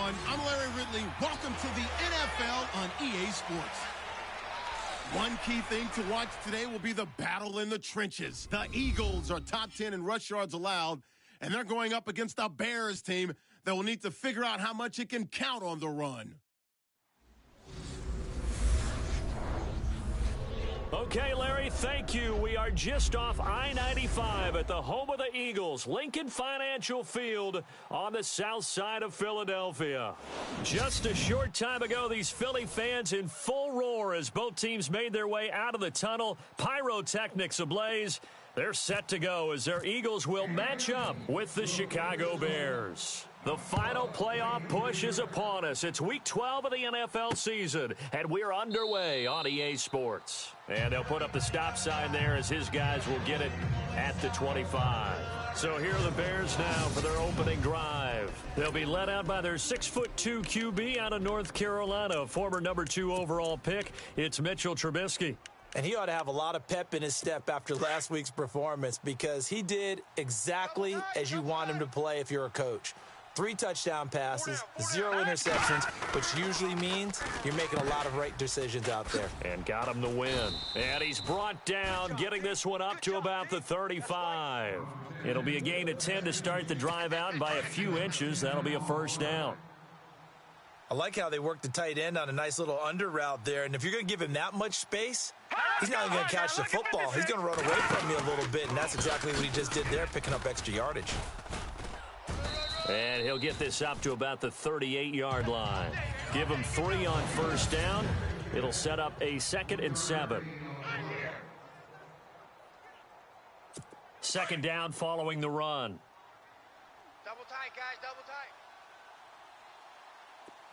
everyone. I'm Larry Ridley. Welcome to the NFL on EA Sports. One key thing to watch today will be the battle in the trenches. The Eagles are top 10 in rush yards allowed, and they're going up against a Bears team that will need to figure out how much it can count on the run. Okay, Larry, thank you. We are just off I-95 at the home of the Eagles, Lincoln Financial Field on the south side of Philadelphia. Just a short time ago, these Philly fans in full roar as both teams made their way out of the tunnel, pyrotechnics ablaze. They're set to go as their Eagles will match up with the Chicago Bears. The final playoff push is upon us. It's Week 12 of the NFL season, and we're underway on EA Sports. And they'll put up the stop sign there as his guys will get it at the 25. So here are the Bears now for their opening drive. They'll be led out by their 6'2" QB out of North Carolina, former number 2 overall pick. It's Mitchell Trubisky. And he ought to have a lot of pep in his step after last week's performance because he did exactly as you want him to play if you're a coach. 3 touchdown passes, 0 interceptions, which usually means you're making a lot of right decisions out there. And got him the win. And he's brought down, getting this one up to about the 35. It'll be a gain of 10 to start the drive out, and by a few inches, that'll be a first down. I like how they worked the tight end on a nice little under route there. And if you're going to give him that much space, he's not even going to catch the football. He's going to run away from you a little bit, and that's exactly what he just did there, picking up extra yardage. And he'll get this up to about the 38-yard line. Give him 3 on first down. It'll set up a 2nd and 7. Second down following the run. Double tight, guys, double tight.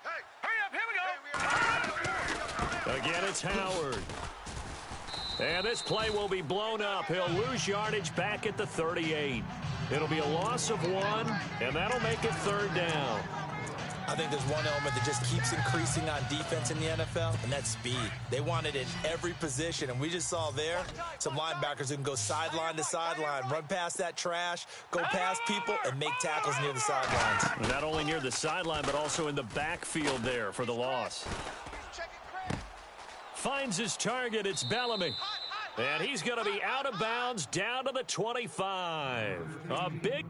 Hey, hurry up, here we go. Again, it's Howard. And this play will be blown up. He'll lose yardage back at the 38. It'll be a loss of 1, and that'll make it 3rd down. I think there's one element that just keeps increasing on defense in the NFL, and that's speed. They want it in every position, and we just saw there some linebackers who can go sideline to sideline, run past that trash, go past people, and make tackles near the sidelines. Not only near the sideline, but also in the backfield there for the loss. Finds his target. It's Bellamy. And he's going to be out of bounds down to the 25. A big...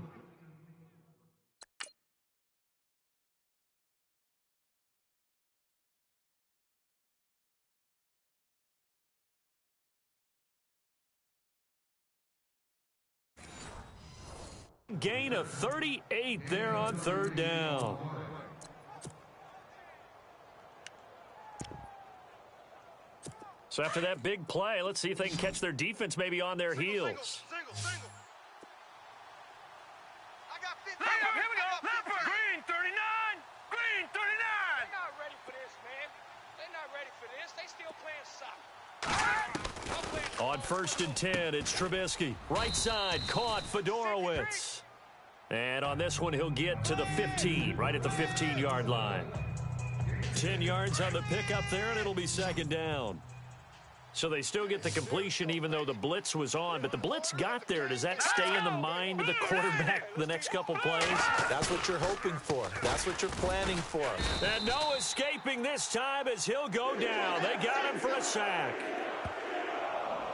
gain of 38 there on 3rd down. So after that big play, let's see if they can catch their defense maybe on their heels. Single. I got 50. Here we go. Green 39. Green 39. They're not ready for this, man. They're not ready for this. They still playing soccer. On 1st and 10, it's Trubisky. Right side, caught Fedorowicz. And on this one, he'll get to the 15, right at the 15-yard line. 10 yards on the pickup there, and it'll be 2nd down. So they still get the completion even though the blitz was on. But the blitz got there. Does that stay in the mind of the quarterback the next couple plays? That's what you're hoping for. That's what you're planning for. And no escaping this time as he'll go down. They got him for a sack.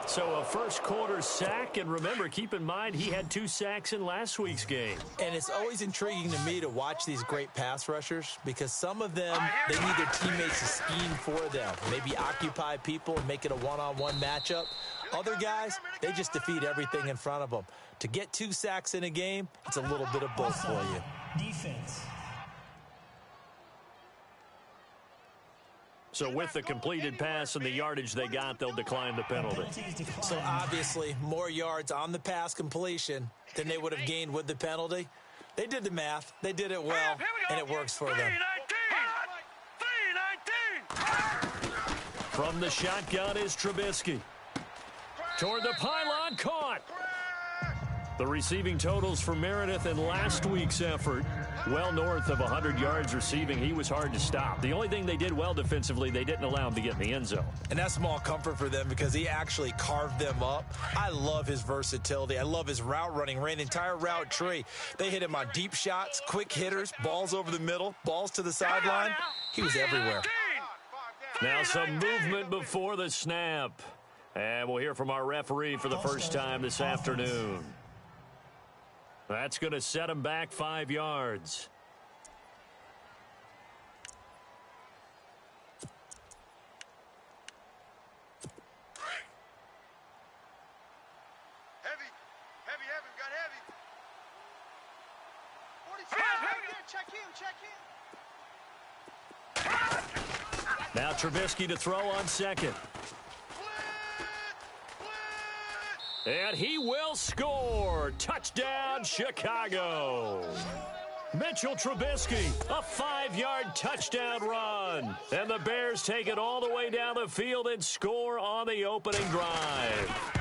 So a first quarter sack, and remember, keep in mind, he had 2 sacks in last week's game. And it's always intriguing to me to watch these great pass rushers because some of them, they need their teammates to scheme for them. Maybe occupy people and make it a one-on-one matchup. Other guys, they just defeat everything in front of them. To get 2 sacks in a game, it's a little bit of both for you. Defense. So with the completed pass and the yardage they got, they'll decline the penalty. So obviously, more yards on the pass completion than they would have gained with the penalty. They did the math. They did it well, and it works for them. 319. From the shotgun is Trubisky. Toward the pylon, caught. The receiving totals for Meredith in last week's effort, well north of 100 yards receiving. He was hard to stop. The only thing they did well defensively, they didn't allow him to get in the end zone. And that's small comfort for them because he actually carved them up. I love his versatility. I love his route running. Ran the entire route tree. They hit him on deep shots, quick hitters, balls over the middle, balls to the sideline. He was everywhere. Now some movement before the snap. And we'll hear from our referee for the first time this afternoon. That's going to set him back 5 yards. Now Trubisky to throw on second. And he will score. Touchdown, Chicago. Mitchell Trubisky, a 5-yard touchdown run. And the Bears take it all the way down the field and score on the opening drive.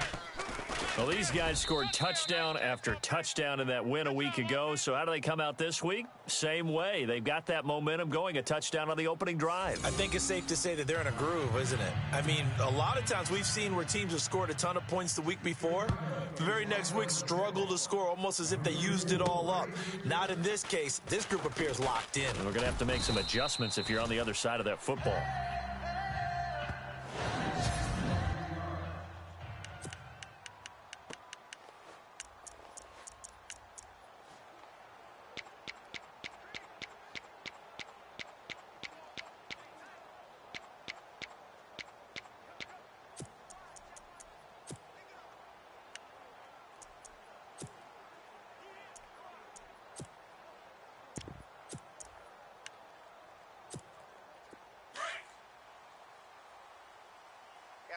Well, these guys scored touchdown after touchdown in that win a week ago. So how do they come out this week? Same way. They've got that momentum going, a touchdown on the opening drive. I think it's safe to say that they're in a groove, isn't it? I mean, a lot of times we've seen where teams have scored a ton of points the week before. The very next week struggle to score almost as if they used it all up. Not in this case. This group appears locked in. And we're going to have to make some adjustments if you're on the other side of that football.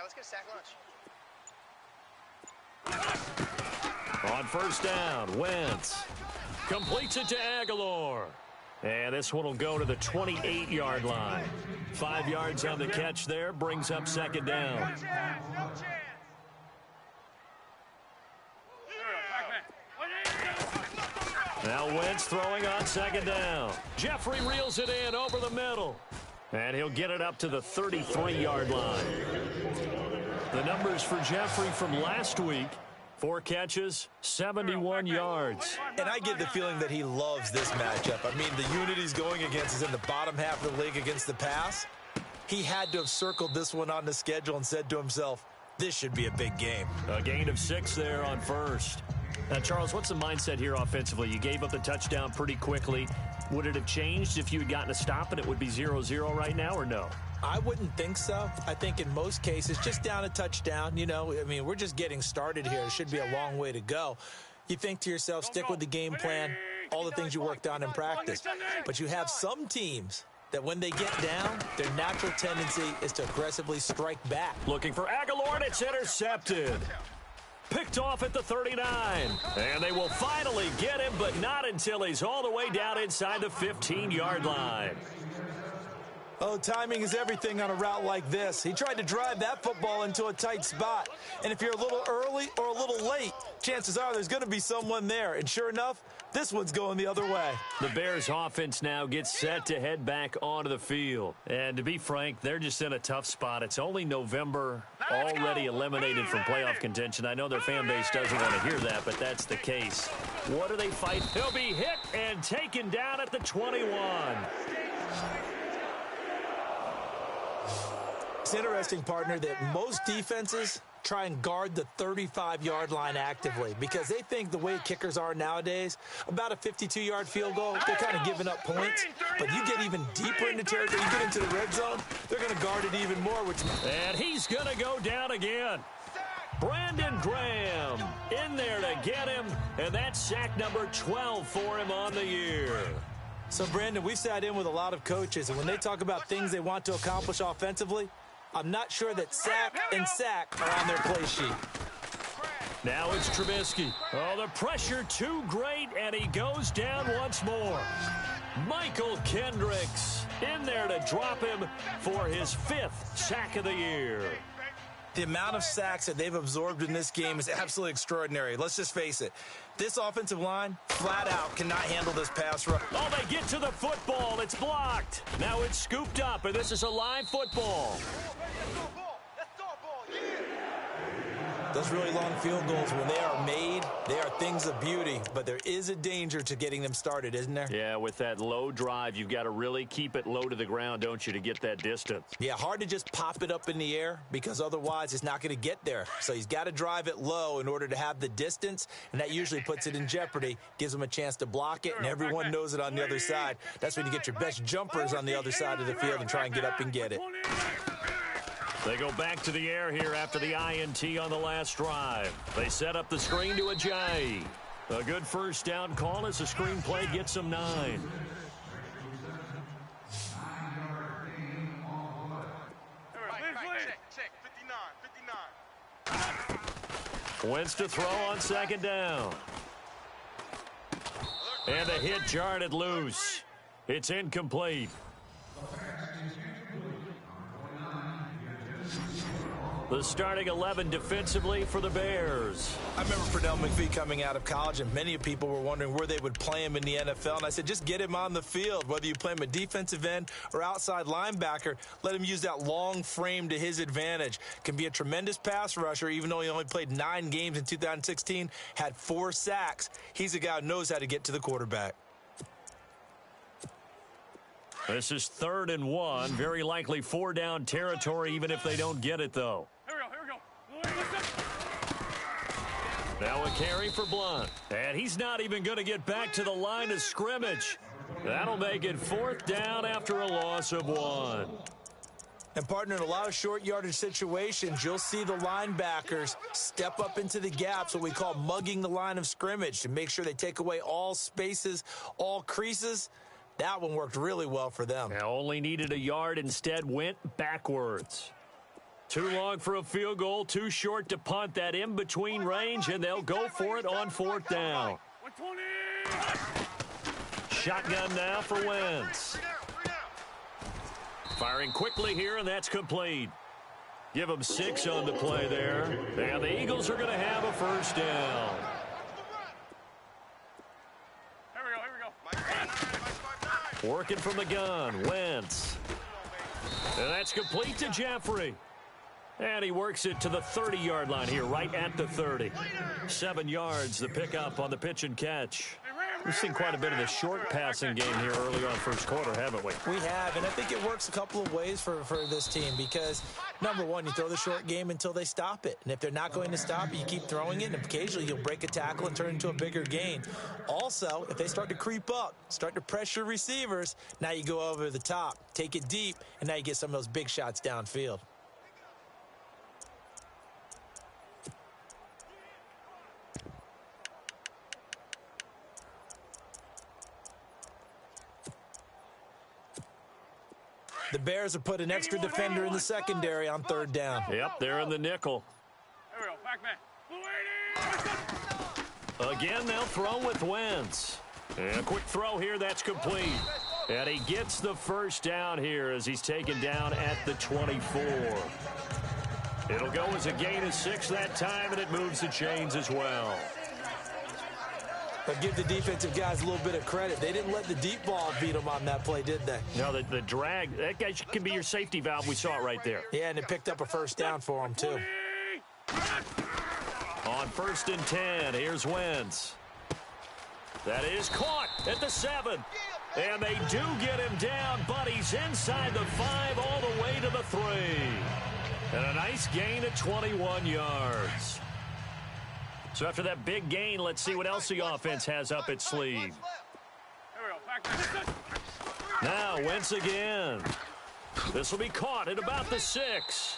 Let's get a sack lunch. On first down, Wentz completes it to Aguilar. And this one will go to the 28-yard line. 5 yards on the catch there, brings up second down. Now Wentz throwing on second down. Jeffrey reels it in over the middle. And he'll get it up to the 33-yard line. The numbers for Jeffrey from last week: 4 catches, 71 yards. And I get the feeling that he loves this matchup. I mean, the unit he's going against is in the bottom half of the league against the pass. He had to have circled this one on the schedule and said to himself, this should be a big game. A gain of 6 there on first. Now, Charles, what's the mindset here offensively? You gave up the touchdown pretty quickly. Would it have changed if you had gotten a stop and it would be 0-0 right now, or no? I wouldn't think so. I think in most cases, just down a touchdown, you know, I mean, we're just getting started here. It should be a long way to go. You think to yourself, stick with the game plan, all the things you worked on in practice. But you have some teams that when they get down, their natural tendency is to aggressively strike back. Looking for Aguilar, and it's intercepted. Picked off at the 39. And they will finally get him, but not until he's all the way down inside the 15-yard line. Oh, timing is everything on a route like this. He tried to drive that football into a tight spot. And if you're a little early or a little late, chances are there's going to be someone there. And sure enough, this one's going the other way. The Bears offense now gets set to head back onto the field. And to be frank, they're just in a tough spot. It's only November, already eliminated from playoff contention. I know their fan base doesn't want to hear that, but that's the case. What do they fight? He'll be hit and taken down at the 21. It's interesting, partner, that most defenses try and guard the 35-yard line actively because they think the way kickers are nowadays, about a 52-yard field goal, they're kind of giving up points. But you get even deeper into territory, you get into the red zone, they're going to guard it even more. And he's going to go down again. Brandon Graham in there to get him, and that's sack number 12 for him on the year. So, Brandon, we've sat in with a lot of coaches, and when they talk about things they want to accomplish offensively, I'm not sure that sack and sack are on their play sheet. Now it's Trubisky. Oh, the pressure too great, and he goes down once more. Michael Kendricks in there to drop him for his 5th sack of the year. The amount of sacks that they've absorbed in this game is absolutely extraordinary. Let's just face it. This offensive line, flat out, cannot handle this pass rush. Oh, they get to the football. It's blocked. Now it's scooped up, and this is a live football. Those really long field goals, when they are made, they are things of beauty. But there is a danger to getting them started, isn't there? Yeah, with that low drive, you've got to really keep it low to the ground, don't you, to get that distance. Yeah, hard to just pop it up in the air because otherwise it's not going to get there. So he's got to drive it low in order to have the distance, and that usually puts it in jeopardy, gives him a chance to block it, and everyone knows it on the other side. That's when you get your best jumpers on the other side of the field and try and get up and get it. They go back to the air here after the INT on the last drive. They set up the screen to Ajayi. A good first down call as the screen play gets them 9. Check, 59. Wentz to throw on second down. And the hit jarred it loose. It's incomplete. The starting 11 defensively for the Bears. I remember Pernell McPhee coming out of college, and many people were wondering where they would play him in the NFL. And I said, just get him on the field. Whether you play him a defensive end or outside linebacker, let him use that long frame to his advantage. Can be a tremendous pass rusher, even though he only played 9 games in 2016, had 4 sacks. He's a guy who knows how to get to the quarterback. This is 3rd and 1. Very likely 4-down territory, even if they don't get it, though. Here we go. Now a carry for Blunt. And he's not even going to get back to the line of scrimmage. That'll make it 4th down after a loss of 1. And, partner, in a lot of short yardage situations, you'll see the linebackers step up into the gaps, what we call mugging the line of scrimmage, to make sure they take away all spaces, all creases. That one worked really well for them. Now only needed a yard, instead went backwards. Too long for a field goal, too short to punt. That in-between range, and they'll go for it on 4th down. 120. Shotgun now for Wentz. Firing quickly here, and that's complete. Give them 6 on the play there. And the Eagles are going to have a first down. Working from the gun, Wentz. And that's complete to Jeffrey. And he works it to the 30-yard line here, right at the 30. 7 yards, the pickup on the pitch and catch. We've seen quite a bit of the short passing game here early on first quarter, haven't we? We have, and I think it works a couple of ways for this team because, number one, you throw the short game until they stop it. And if they're not going to stop it, you keep throwing it, and occasionally you'll break a tackle and turn it into a bigger gain. Also, if they start to creep up, start to pressure receivers, now you go over the top, take it deep, and now you get some of those big shots downfield. The Bears have put an extra defender in the secondary on 3rd down. Yep, they're in the nickel. Here we go, back man. Again, they'll throw with Wentz. And a quick throw here, that's complete. And he gets the first down here as he's taken down at the 24. It'll go as a gain of 6 that time, and it moves the chains as well. But give the defensive guys a little bit of credit. They didn't let the deep ball beat them on that play, did they? No, the drag, that guy can be your safety valve. We saw it right there. Yeah, and it picked up a first down for them, too. On 1st and 10, here's Wentz. That is caught at the 7. And they do get him down, but he's inside the 5 all the way to the 3. And a nice gain of 21 yards. So after that big gain, let's see what else the offense has up its sleeve. Now Wentz again. This will be caught at about the 6.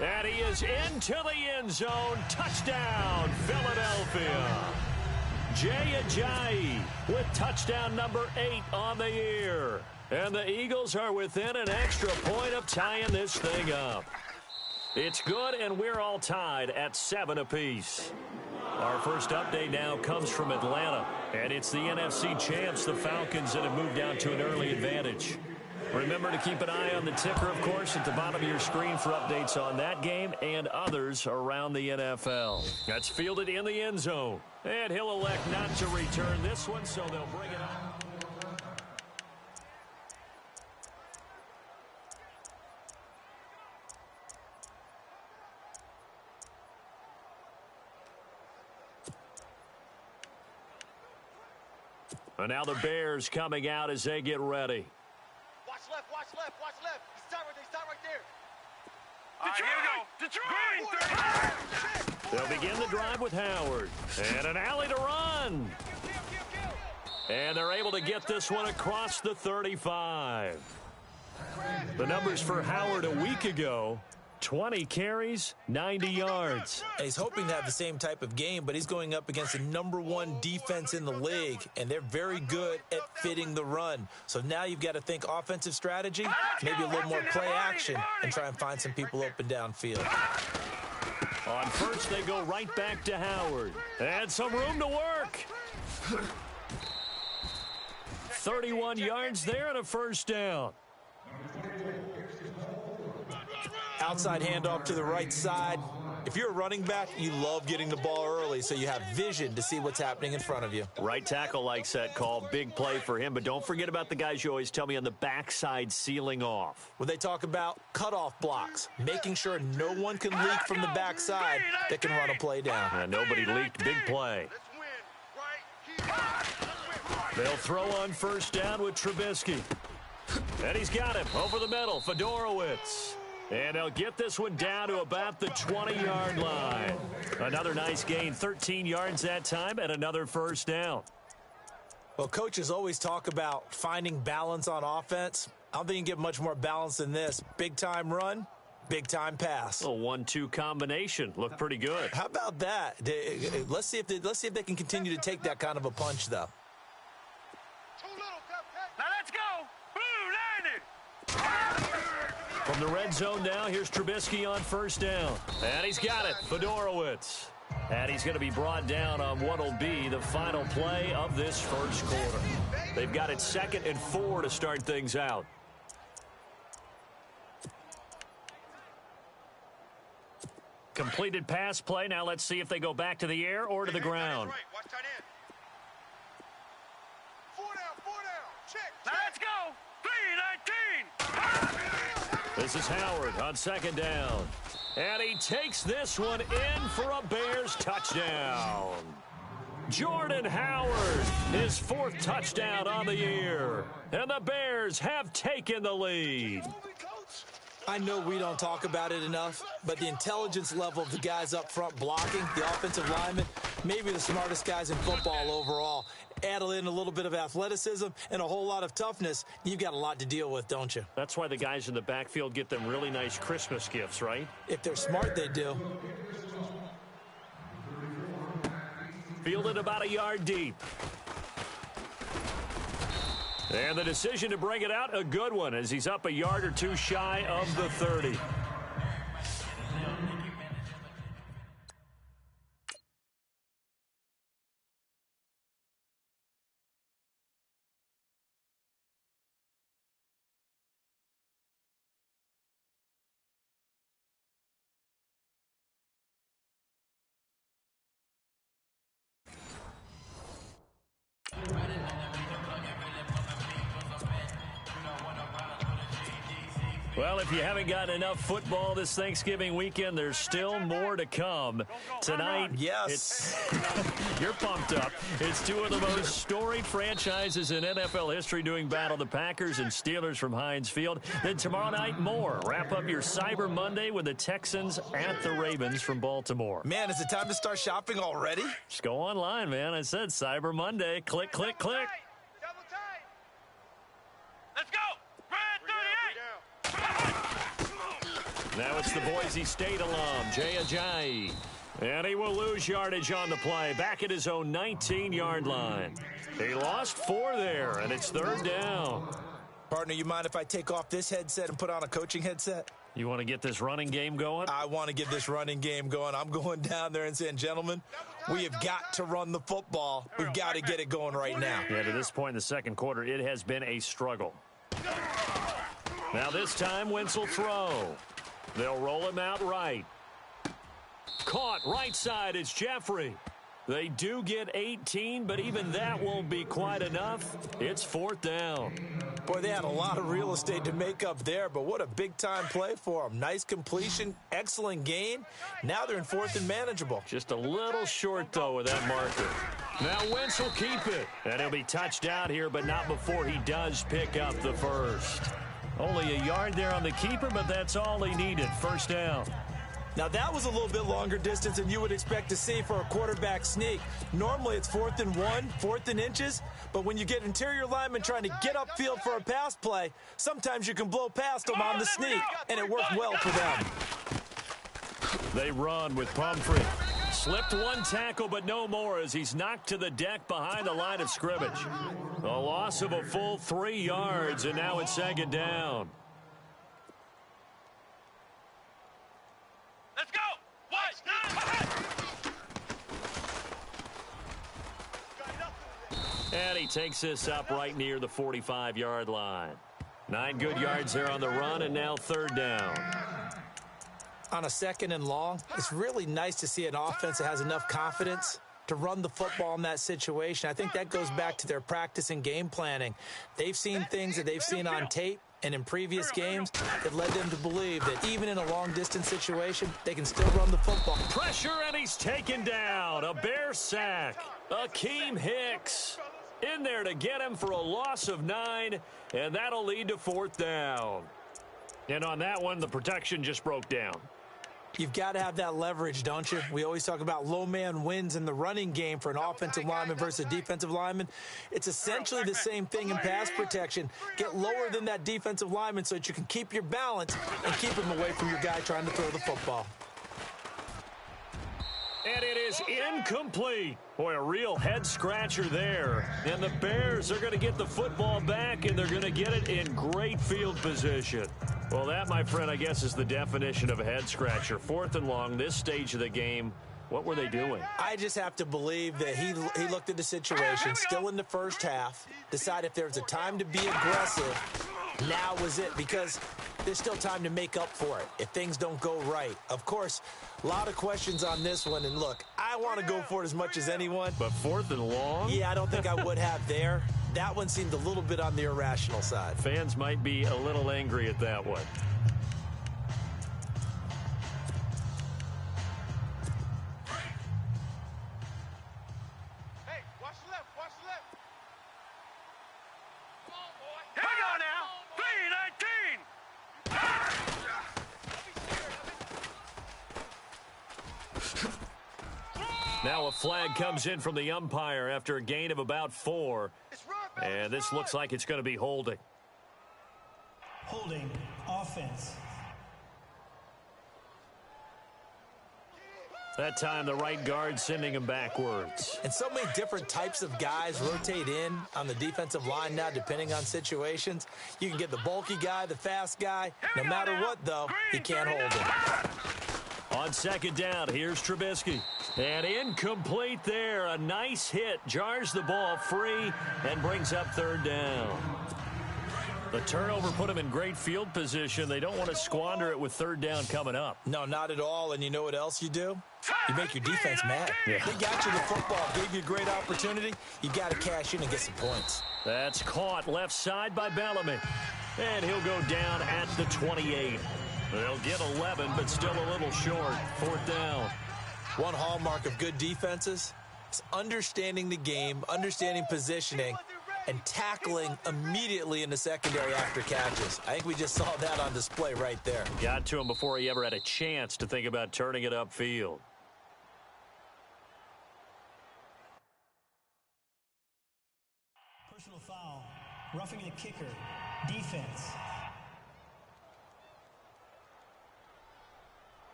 And he is into the end zone. Touchdown, Philadelphia. Jay Ajayi with touchdown number 8 on the year. And the Eagles are within an extra point of tying this thing up. It's good, and we're all tied at 7 apiece. Our first update now comes from Atlanta, and it's the NFC champs, the Falcons, that have moved down to an early advantage. Remember to keep an eye on the ticker, of course, at the bottom of your screen for updates on that game and others around the NFL. That's fielded in the end zone. And he'll elect not to return this one, so they'll bring it up. And now the Bears coming out as they get ready. Watch left, watch left, watch left. Stop right there. Detroit! Here we go. Detroit! They'll begin the drive with Howard. And an alley to run. And they're able to get this one across the 35. The numbers for Howard a week ago, 20 carries, 90 yards. And he's hoping to have the same type of game, but he's going up against the #1 defense in the league, and they're very good at fitting the run. So now you've got to think offensive strategy, maybe a little more play action, and try and find some people open downfield. On first, they go right back to Howard. And some room to work. 31 yards there and a first down. Outside handoff to the right side. If you're a running back, you love getting the ball early so you have vision to see what's happening in front of you. Right tackle likes that call. Big play for him. But don't forget about the guys you always tell me on the backside sealing off. When they talk about cutoff blocks, making sure no one can leak from the backside that can run a play down. And nobody leaked. Big play. They'll throw on first down with Trubisky. And he's got him over the middle. Fedorowicz. And they'll get this one down to about the 20-yard line. Another nice gain, 13 yards that time, and another first down. Well, coaches always talk about finding balance on offense. I don't think you can get much more balance than this. Big-time run, big-time pass. A 1-2 combination. Looked pretty good. How about that? Let's see if they can continue to take that kind of a punch, though. Now let's go. Blue landed. From the red zone now, here's Trubisky on first down. And he's got it, Fedorowicz. And he's going to be brought down on what will be the final play of this first quarter. They've got it 2nd and 4 to start things out. Completed pass play. Now let's see if they go back to the air or to the ground. Watch tight end. 4 down. Check. Now let's go. 3-19. This is Howard on second down. And he takes this one in for a Bears touchdown. Jordan Howard, his 4th touchdown on the year. And the Bears have taken the lead. I know we don't talk about it enough, but the intelligence level of the guys up front blocking, the offensive linemen, maybe the smartest guys in football overall. Add in a little bit of athleticism and a whole lot of toughness, you've got a lot to deal with, don't you? That's why the guys in the backfield get them really nice Christmas gifts, right? If they're smart, they do. Fielded about a yard deep. And the decision to bring it out, a good one, as he's up a yard or two shy of the 30. Well, if you haven't gotten enough football this Thanksgiving weekend, there's still more to come. Tonight, yes, you're pumped up. It's two of the most storied franchises in NFL history doing battle, the Packers and Steelers from Heinz Field. Then tomorrow night, more. Wrap up your Cyber Monday with the Texans at the Ravens from Baltimore. Man, is it time to start shopping already? Just go online, man. I said Cyber Monday. Click, click, click. Double tight. Let's go. Red 38. Now it's the Boise State alum, Jay Ajayi. And he will lose yardage on the play, back at his own 19-yard line. He lost 4 there, and it's 3rd down. Partner, you mind if I take off this headset and put on a coaching headset? You want to get this running game going? I want to get this running game going. I'm going down there and saying, gentlemen, we have got to run the football. We've got to get it going right now. Yeah, to this point in the second quarter, it has been a struggle. Now this time, Wentz will throw. They'll roll him out right. Caught right side is Jeffrey. They do get 18, but even that won't be quite enough. It's 4th down. Boy, they had a lot of real estate to make up there, but what a big-time play for them. Nice completion, excellent gain. Now they're in 4th and manageable. Just a little short, though, with that marker. Now Wentz will keep it, and he'll be touched out here, but not before he does pick up the first. Only a yard there on the keeper, but that's all he needed. 1st down. Now, that was a little bit longer distance than you would expect to see for a quarterback sneak. Normally, it's 4th and 1, 4th and inches, but when you get interior linemen trying to get upfield for a pass play, sometimes you can blow past them on the sneak, and it worked well for them. They run with Pumphrey. Slipped one tackle, but no more as he's knocked to the deck behind the line of scrimmage. A loss of a full 3 yards, and now it's 2nd down. Let's go! And he takes this up right near the 45-yard line. 9 good yards there on the run, and now 3rd down. On a 2nd and long, it's really nice to see an offense that has enough confidence to run the football in that situation. I think that goes back to their practice and game planning. They've seen things that they've seen on tape and in previous games that led them to believe that even in a long-distance situation, they can still run the football. Pressure, and he's taken down. A Bear sack. Akeem Hicks in there to get him for a loss of 9, and that'll lead to 4th down. And on that one, the protection just broke down. You've got to have that leverage, don't you? We always talk about low man wins in the running game for an offensive lineman versus a defensive lineman. It's essentially the same thing in pass protection. Get lower than that defensive lineman so that you can keep your balance and keep him away from your guy trying to throw the football. And it is incomplete. Boy, a real head-scratcher there. And the Bears are going to get the football back, and they're going to get it in great field position. Well, that, my friend, I guess is the definition of a head-scratcher. 4th and long, this stage of the game. What were they doing? I just have to believe that he looked at the situation, still in the first half, decided if there was a time to be aggressive, now was it, because there's still time to make up for it if things don't go right. Of course, a lot of questions on this one, and look, I want to go for it as much as anyone. But 4th and long? Yeah, I don't think I would have there. That one seemed a little bit on the irrational side. Fans might be a little angry at that one. Hey, watch the left, watch the left. Come on, boy. Here we go now. 3-19. Now a flag comes in from the umpire after a gain of about 4. And this looks like it's going to be holding. Holding offense. That time the right guard sending him backwards. And so many different types of guys rotate in on the defensive line now depending on situations. You can get the bulky guy, the fast guy. No matter what, though, he can't hold him. On 2nd down, here's Trubisky. And incomplete there. A nice hit. Jars the ball free and brings up 3rd down. The turnover put them in great field position. They don't want to squander it with 3rd down coming up. No, not at all. And you know what else you do? You make your defense mad. Yeah. They got you the football, gave you a great opportunity. You got to cash in and get some points. That's caught left side by Bellamy. And he'll go down at the 28. They'll get 11, but still a little short. 4th down. One hallmark of good defenses is understanding the game, understanding positioning, and tackling immediately in the secondary after catches. I think we just saw that on display right there. Got to him before he ever had a chance to think about turning it upfield. Personal foul. Roughing the kicker. Defense.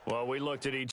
Well, we looked at each.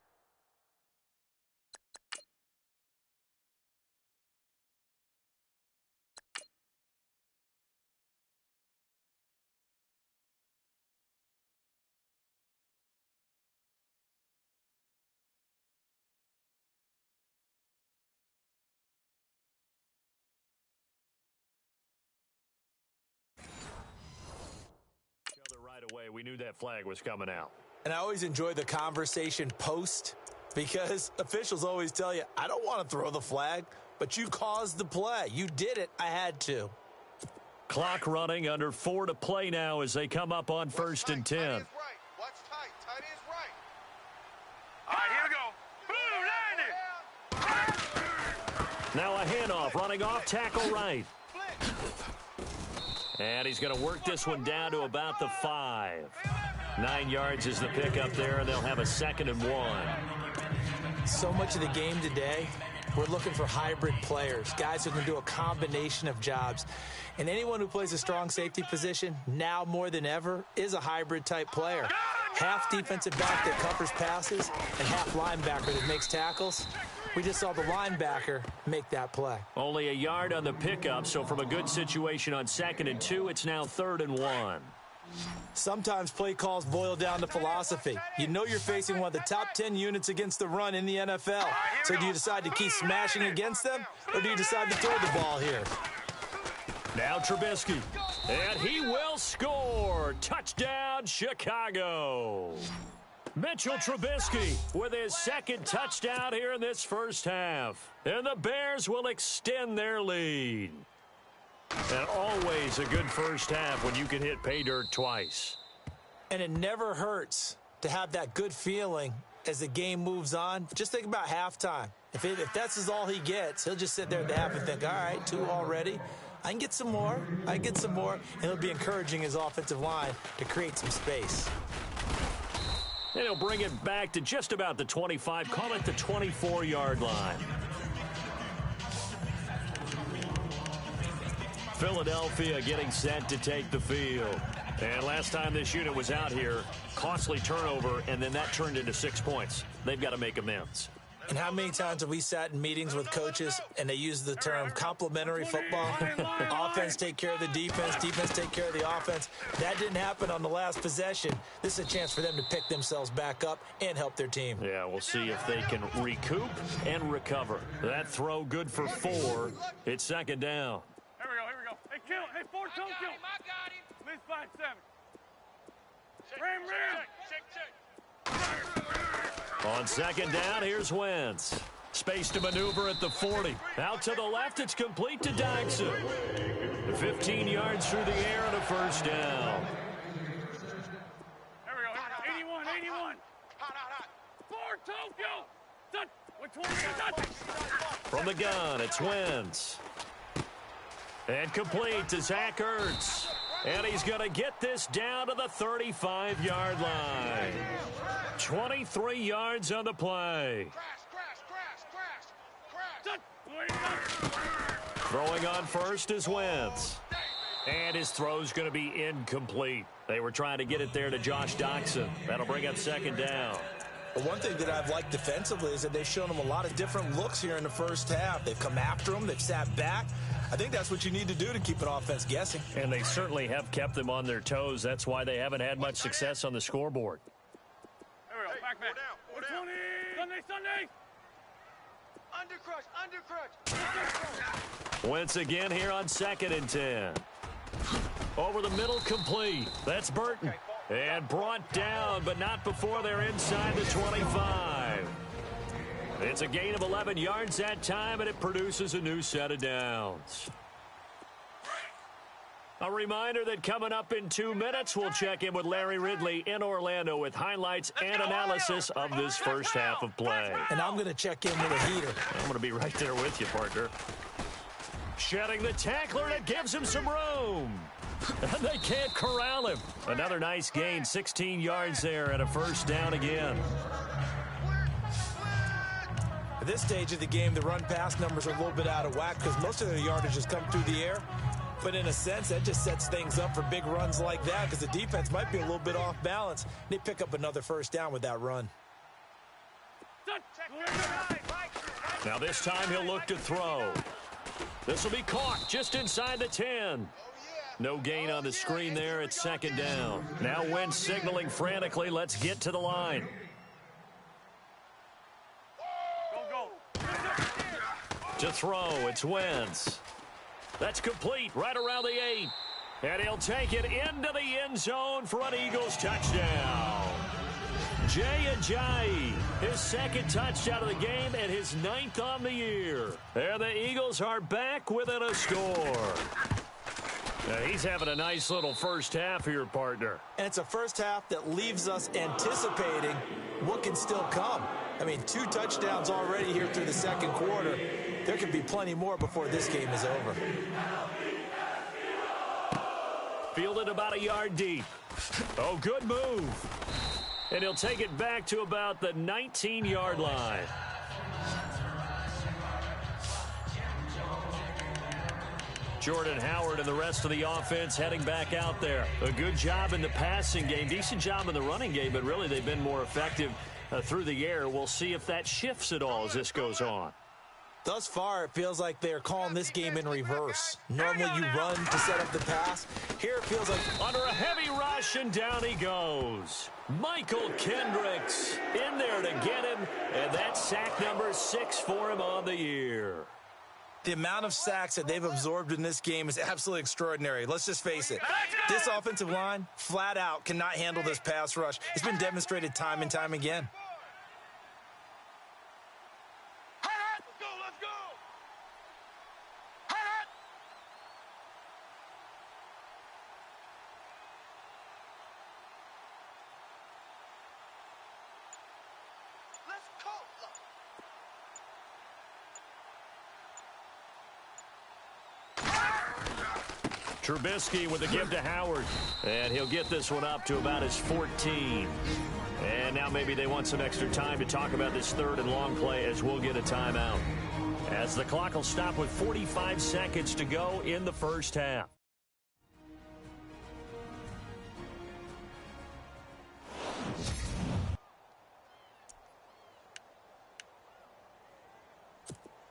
away, we knew that flag was coming out. And I always enjoy the conversation post because officials always tell you, I don't want to throw the flag, but you caused the play. You did it. I had to. Clock running, under 4 to play now as they come up on 1st and 10. Tight is right. Watch tight. Tight is right. All right, here we go. Boom, landing. Now a handoff, running off, tackle right. And he's going to work this one down to about the 5. 9 yards is the pickup there, and they'll have a 2nd and 1. So much of the game today, we're looking for hybrid players, guys who can do a combination of jobs. And anyone who plays a strong safety position, now more than ever, is a hybrid type player. Half defensive back that covers passes and half linebacker that makes tackles. We just saw the linebacker make that play. Only a yard on the pickup, so from a good situation on 2nd and 2, it's now 3rd and 1. Sometimes play calls boil down to philosophy. You know you're facing one of the top 10 units against the run in the NFL. So do you decide to keep smashing against them, or do you decide to throw the ball here? Now Trubisky, and he will score. Touchdown, Chicago. Mitchell Trubisky with his 2nd touchdown here in this first half. And the Bears will extend their lead. And always a good first half when you can hit pay dirt twice. And it never hurts to have that good feeling as the game moves on. Just think about halftime. If that's all he gets, he'll just sit there at the half and think, all right, 2 already. I can get some more. I can get some more. And he'll be encouraging his offensive line to create some space. And he'll bring it back to just about the 25, call it the 24-yard line. Philadelphia getting set to take the field. And last time this unit was out here, costly turnover, and then that turned into 6 points. They've got to make amends. And how many times have we sat in meetings with coaches and they use the term complementary football? Offense take care of the defense, defense take care of the offense. That didn't happen on the last possession. This is a chance for them to pick themselves back up and help their team. Yeah, we'll see if they can recoup and recover. That throw good for 4. It's 2nd down. Here we go. Hey, kill. Hey, 4 toe kill. I got him. At least 5-7. Ram. Check. On 2nd down, here's Wentz. Space to maneuver at the 40. Out to the left, it's complete to Dykson. 15 yards through the air and a first down. Here we go. 81. Hot. 4 toe kill. From the gun, it's Wentz. And complete to Zach Ertz. And he's going to get this down to the 35-yard line. 23 yards on the play. Throwing on first is Wentz. And his throw's going to be incomplete. They were trying to get it there to Josh Doctson. That'll bring up 2nd down. But one thing that I've liked defensively is that they've shown him a lot of different looks here in the first half. They've come after him. They've sat back. I think that's what you need to do to keep an offense guessing. And they certainly have kept them on their toes. That's why they haven't had much success on the scoreboard. Here we go. Back. 420. Sunday. Undercrush. Wentz again here on 2nd and 10. Over the middle, complete. That's Burton. And brought down, but not before they're inside the 25. It's a gain of 11 yards that time, and it produces a new set of downs. A reminder that coming up in 2 minutes, we'll check in with Larry Ridley in Orlando with highlights and analysis of this first half of play. And I'm going to check in with a heater. I'm going to be right there with you, partner. Shedding the tackler, that gives him some room. And they can't corral him. Another nice gain, 16 yards there, and a first down again. At this stage of the game, the run-pass numbers are a little bit out of whack because most of their yardage has come through the air. But in a sense, that just sets things up for big runs like that because the defense might be a little bit off balance. They pick up another first down with that run. Now this time he'll look to throw. This will be caught just inside the 10. No gain on the screen there. It's 2nd down. Now Wentz signaling frantically. Let's get to the line. To throw, it's Wentz. That's complete right around the 8. And he'll take it into the end zone for an Eagles touchdown. Jay Ajayi, his second touchdown of the game and his 9th on the year. There the Eagles are back within a score. He's having a nice little first half here, partner. And it's a first half that leaves us anticipating what can still come. I mean, 2 touchdowns already here through the second quarter. There could be plenty more before this game is over. Fielded about a yard deep. Oh, good move. And he'll take it back to about the 19-yard line. Jordan Howard and the rest of the offense heading back out there. A good job in the passing game, decent job in the running game, but really they've been more effective through the air. We'll see if that shifts at all as this goes on. Thus far, it feels like they're calling this game in reverse. Normally you run to set up the pass. Here it feels like under a heavy rush, and down he goes. Michael Kendricks in there to get him, and that's sack number 6 for him on the year. The amount of sacks that they've absorbed in this game is absolutely extraordinary. Let's just face it. This offensive line, flat out, cannot handle this pass rush. It's been demonstrated time and time again. Trubisky with the give to Howard. And he'll get this one up to about his 14. And now maybe they want some extra time to talk about this third and long play as we'll get a timeout. As the clock will stop with 45 seconds to go in the first half.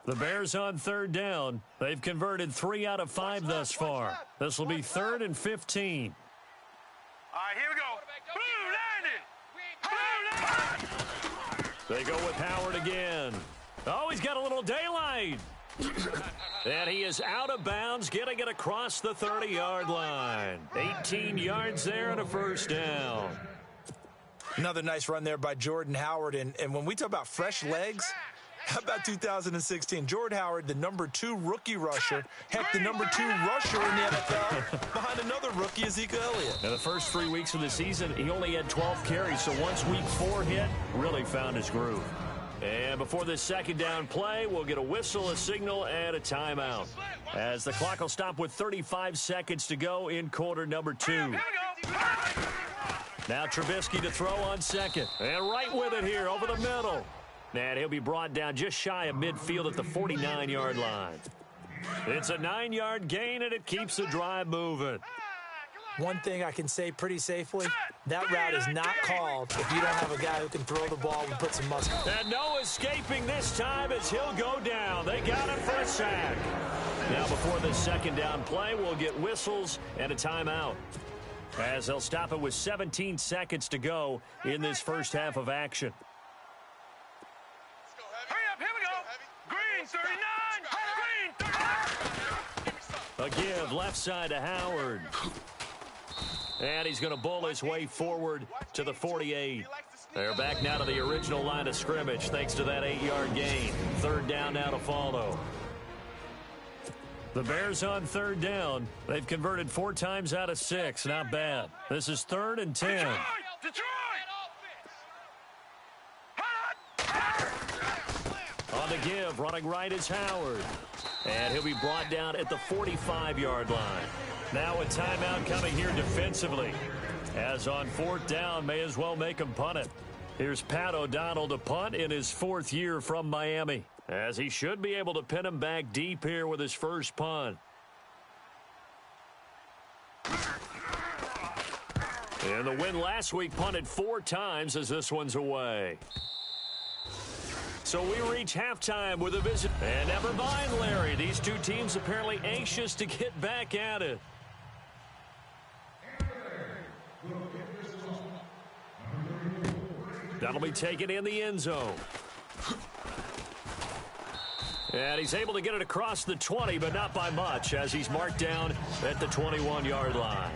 The Bears on third down. They've converted 3 out of 5 thus far. This will be 3rd and 15. All right, here we go. Blue landing. They go with Howard again. Oh, he's got a little daylight. And he is out of bounds, getting it across the 30-yard line. 18 yards there and a first down. Another nice run there by Jordan Howard. And when we talk about fresh legs, how about 2016? Jordan Howard, the number 2 rookie rusher. Heck, the number 2 rusher in the NFL behind another rookie, Ezekiel Elliott. In the first 3 weeks of the season, he only had 12 carries. So once week 4 hit, really found his groove. And before this second down play, we'll get a whistle, a signal, and a timeout. As the clock will stop with 35 seconds to go in quarter number 2. Now Trubisky to throw on second. And right with it here over the middle. And he'll be brought down just shy of midfield at the 49-yard line. It's a 9-yard gain, and it keeps the drive moving. One thing I can say pretty safely, that route is not called if you don't have a guy who can throw the ball and put some muscle. And no escaping this time as he'll go down. They got him for a sack. Now before the second down play, we'll get whistles and a timeout. As they'll stop it with 17 seconds to go in this first half of action. A give left side to Howard. And he's going to bowl his way forward to the 48. They're back now to the original line of scrimmage thanks to that 8-yard gain. Third down now to follow. The Bears on third down. They've converted 4 times out of 6. Not bad. This is 3rd and 10. On the give, running right is Howard. And he'll be brought down at the 45-yard line. Now a timeout coming here defensively. As on 4th down, may as well make him punt it. Here's Pat O'Donnell to punt in his 4th year from Miami. As he should be able to pin him back deep here with his first punt. And the win last week punted 4 times as this one's away. So we reach halftime with a visit. And never mind, Larry. These two teams apparently anxious to get back at it. That'll be taken in the end zone. And he's able to get it across the 20, but not by much, as he's marked down at the 21-yard line.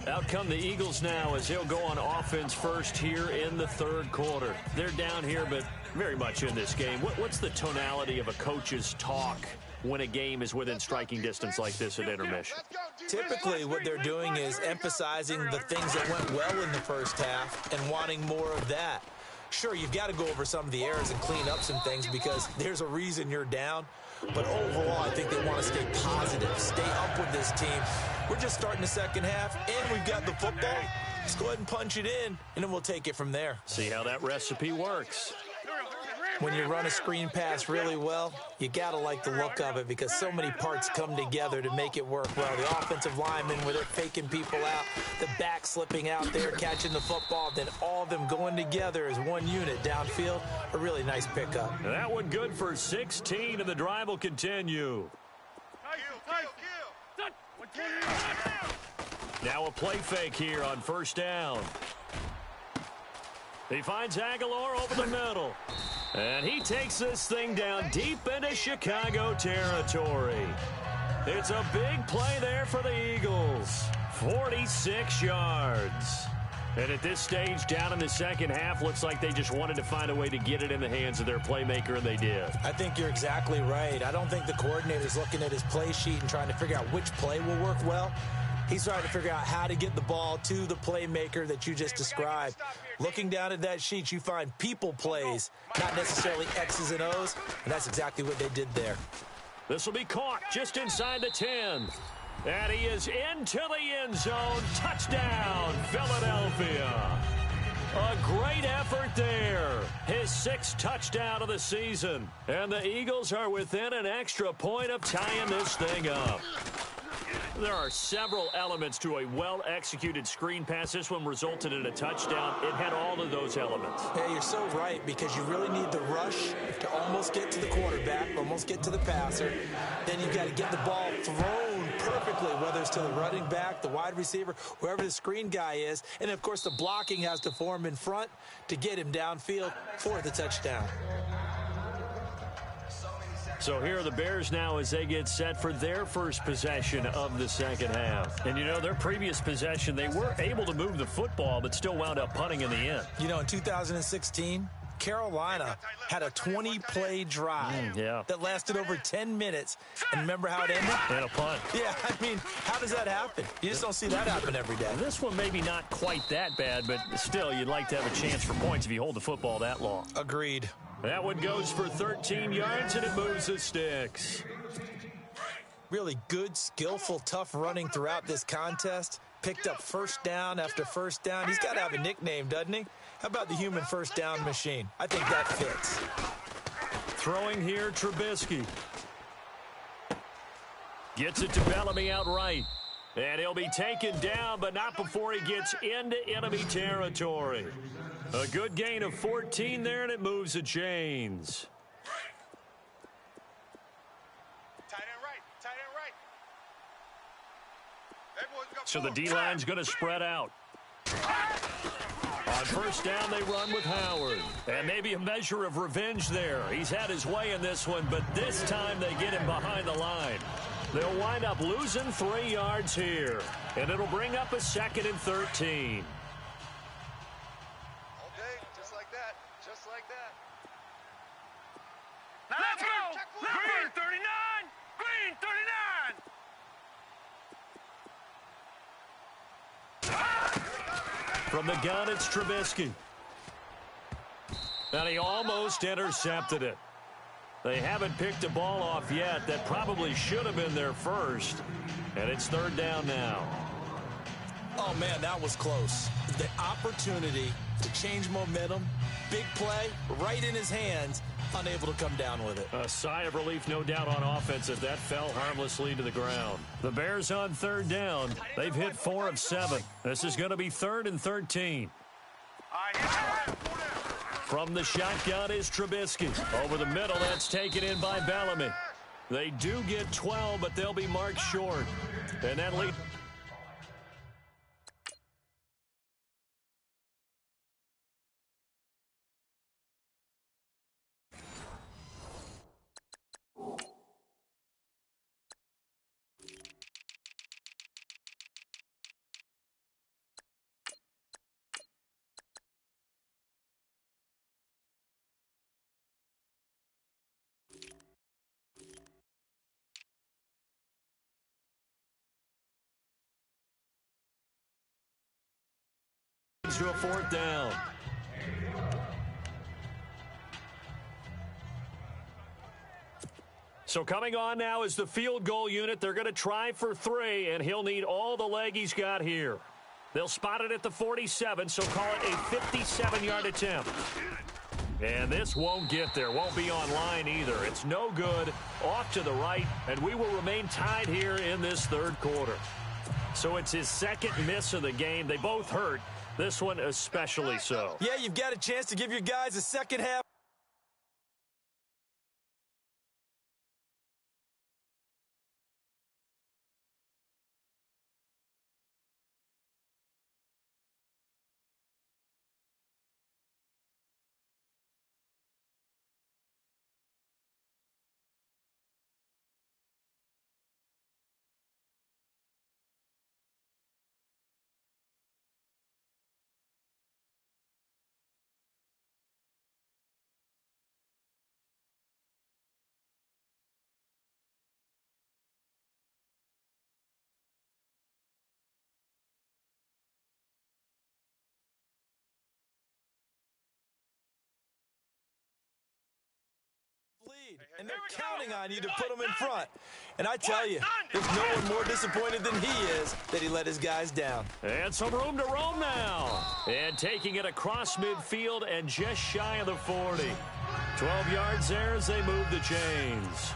Out come the Eagles now as they'll go on offense first here in the third quarter. They're down here, but very much in this game. What's the tonality of a coach's talk when a game is within striking distance like this at intermission? Typically, what they're doing is emphasizing the things that went well in the first half and wanting more of that. Sure, you've got to go over some of the errors and clean up some things because there's a reason you're down. But overall, I think they want to stay positive, stay up with this team. We're just starting the second half, and we've got the football. Let's go ahead and punch it in, and then we'll take it from there. See how that recipe works. When you run a screen pass really well, you got to like the look of it because so many parts come together to make it work well. The offensive linemen, where they're faking people out, the back slipping out there, catching the football, then all of them going together as one unit downfield. A really nice pickup. That one good for 16, and the drive will continue. Now a play fake here on first down. He finds Aguilar over the middle. And he takes this thing down deep into Chicago territory. It's a big play there for the Eagles. 46 yards. And at this stage, down in the second half, looks like they just wanted to find a way to get it in the hands of their playmaker, and they did. I think you're exactly right. I don't think the coordinator's looking at his play sheet and trying to figure out which play will work well. He's trying to figure out how to get the ball to the playmaker that you just described. Looking down at that sheet, you find people plays, not necessarily X's and O's, and that's exactly what they did there. This will be caught just inside the 10. And he is into the end zone. Touchdown, Philadelphia. A great effort there. His 6th touchdown of the season. And the Eagles are within an extra point of tying this thing up. There are several elements to a well-executed screen pass. This one resulted in a touchdown. It had all of those elements. Yeah, you're so right, because you really need the rush to almost get to the quarterback, almost get to the passer. Then you've got to get the ball thrown perfectly, whether it's to the running back, the wide receiver, whoever the screen guy is. And, of course, the blocking has to form in front to get him downfield for the touchdown. So here are the Bears now as they get set for their first possession of the second half. And, you know, their previous possession, they were able to move the football but still wound up punting in the end. You know, in 2016, Carolina had a 20-play drive that lasted over 10 minutes. And remember how it ended? And a punt. Yeah, I mean, how does that happen? You just don't see that happen every day. This one maybe not quite that bad, but still, you'd like to have a chance for points if you hold the football that long. Agreed. That one goes for 13 yards, and it moves the sticks. Really good, skillful, tough running throughout this contest. Picked up first down after first down. He's got to have a nickname, doesn't he? How about the human first down machine? I think that fits. Throwing here, Trubisky. Gets it to Bellamy outright. And he'll be taken down, but not before he gets into enemy territory. A good gain of 14 there, and it moves the chains. Tight end right. Tight end right. So the D-line's going to spread out. On first down, they run with Howard. And maybe a measure of revenge there. He's had his way in this one, but this time they get him behind the line. They'll wind up losing 3 yards here. And it'll bring up a 2nd and 13. Let's go! Green 39! Green 39! From the gun, it's Trubisky. And he almost intercepted it. They haven't picked a ball off yet. That probably should have been their first. And it's 3rd down now. Oh, man, that was close. The opportunity to change momentum, big play, right in his hands, unable to come down with it. A sigh of relief, no doubt, on offense as that fell harmlessly to the ground. The Bears on 3rd down. They've hit 4 of 7. This is going to be 3rd and 13. From the shotgun is Trubisky. Over the middle, that's taken in by Bellamy. They do get 12, but they'll be marked short. And that leads... to a 4th down. So coming on now is the field goal unit. They're going to try for 3, and he'll need all the leg he's got here. They'll spot it at the 47, so call it a 57-yard attempt. And this won't get there, won't be online either. It's no good, off to the right, and we will remain tied here in this 3rd quarter. So it's his 2nd miss of the game. They both hurt, this one especially so. Yeah, you've got a chance to give your guys a second half. Lead, and they're counting on you to put them in front. And I tell you, there's no one more disappointed than he is that he let his guys down. And some room to roam now. And taking it across midfield and just shy of the 40. 12 yards there as they move the chains.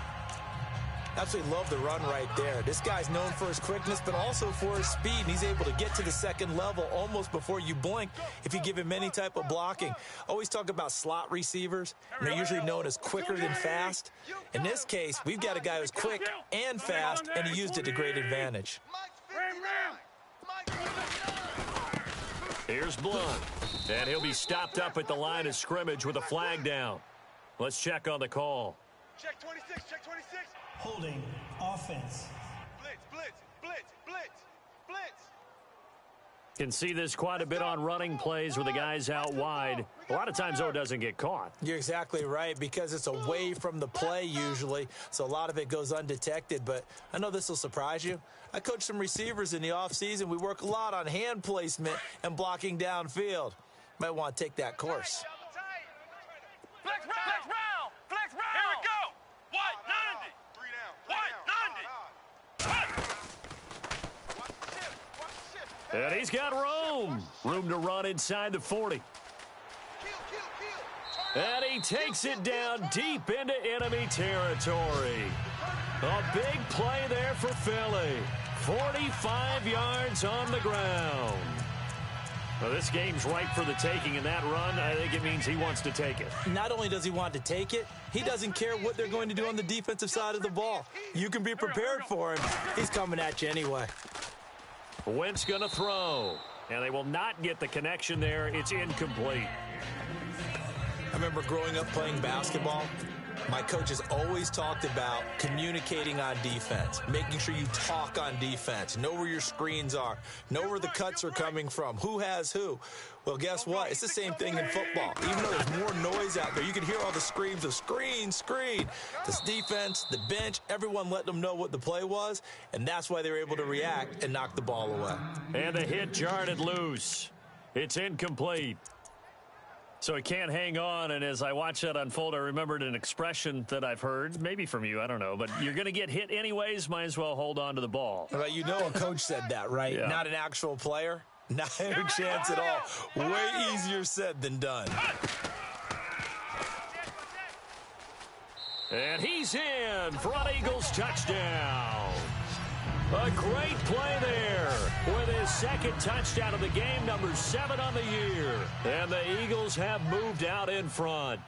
Absolutely love the run right there. This guy's known for his quickness, but also for his speed. And he's able to get to the 2nd level almost before you blink if you give him any type of blocking. Always talk about slot receivers, and they're usually known as quicker than fast. In this case, we've got a guy who's quick and fast, and he used it to great advantage. Here's Blunt, and he'll be stopped up at the line of scrimmage with a flag down. Let's check on the call. Check 26, check 26. Holding offense. Blitz, blitz, blitz, blitz, blitz. Can see this quite a bit on running plays with the guys out wide. A lot of times, though, it doesn't get caught. You're exactly right, because it's away from the play usually, so a lot of it goes undetected. But I know this will surprise you. I coach some receivers in the offseason. We work a lot on hand placement and blocking downfield. Might want to take that course. Flex round! Flex round! Here we go! What? 90! 3 down. What? 90! Watch the shift. Watch the shift. And he's got room to run inside the 40. Kill. And he takes it down deep into enemy territory. A big play there for Philly. 45 yards on the ground. Well, this game's ripe for the taking, and that run, I think it means he wants to take it. Not only does he want to take it, he doesn't care what they're going to do on the defensive side of the ball. You can be prepared for him. He's coming at you anyway. Wentz going to throw, and they will not get the connection there. It's incomplete. I remember growing up playing basketball. My coaches always talked about communicating on defense, making sure you talk on defense, know where your screens are, know where the cuts are coming from, who has who. Well, guess what? It's the same thing in football. Even though there's more noise out there, you can hear all the screams of screen, screen. This defense, the bench, everyone let them know what the play was, and that's why they were able to react and knock the ball away. And the hit jarred it loose. It's incomplete. So he can't hang on, and as I watch that unfold, I remembered an expression that I've heard, maybe from you, I don't know, but you're going to get hit anyways, might as well hold on to the ball. Well, you know a coach said that, right? Yeah. Not an actual player. Not a chance at all. Way easier said than done. And he's in for an Eagles touchdown. A great play there with his 2nd touchdown of the game, number 7 on the year. And the Eagles have moved out in front.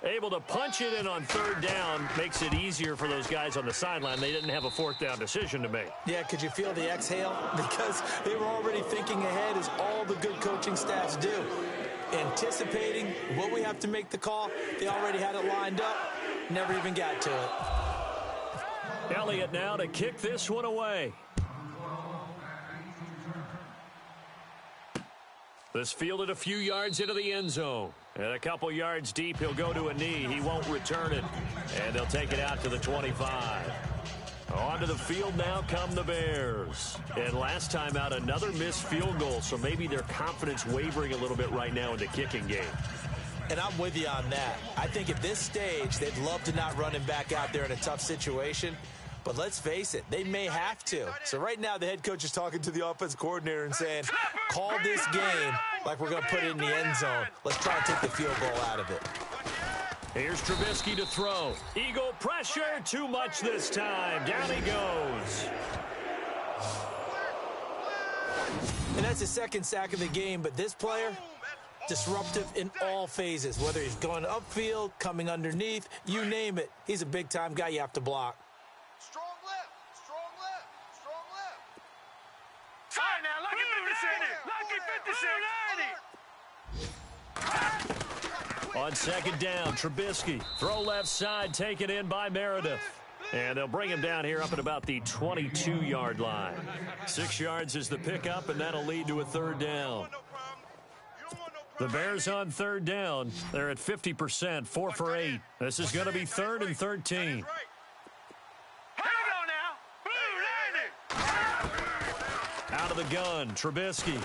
Able to punch it in on 3rd down makes it easier for those guys on the sideline. They didn't have a 4th down decision to make. Yeah, could you feel the exhale? Because they were already thinking ahead, as all the good coaching staffs do. Anticipating what we have to make the call. They already had it lined up. Never even got to it. Elliott now to kick this one away. This fielded a few yards into the end zone. And a couple yards deep, he'll go to a knee. He won't return it. And they'll take it out to the 25. Onto the field now come the Bears. And last time out, another missed field goal, so maybe their confidence wavering a little bit right now in the kicking game. And I'm with you on that. I think at this stage, they'd love to not run him back out there in a tough situation. But let's face it, they may have to. So right now, the head coach is talking to the offense coordinator and saying, call this game like we're going to put it in the end zone. Let's try and take the field goal out of it. Here's Trubisky to throw. Eagle pressure, too much this time. Down he goes. And that's his second sack of the game, but this player, disruptive in all phases, whether he's going upfield, coming underneath, you name it. He's a big-time guy you have to block. Strong left, strong left, strong left. Fine now, lucky 50 cent. Lucky 50 cent. On second down, Trubisky. Throw left side, taken in by Meredith. And they'll bring him down here up at about the 22-yard line. 6 yards is the pickup, and that'll lead to a third down. The Bears on third down. They're at 50%, 4 for 8. This is going to be 3rd and 13. Here we go now. Out of the gun, Trubisky.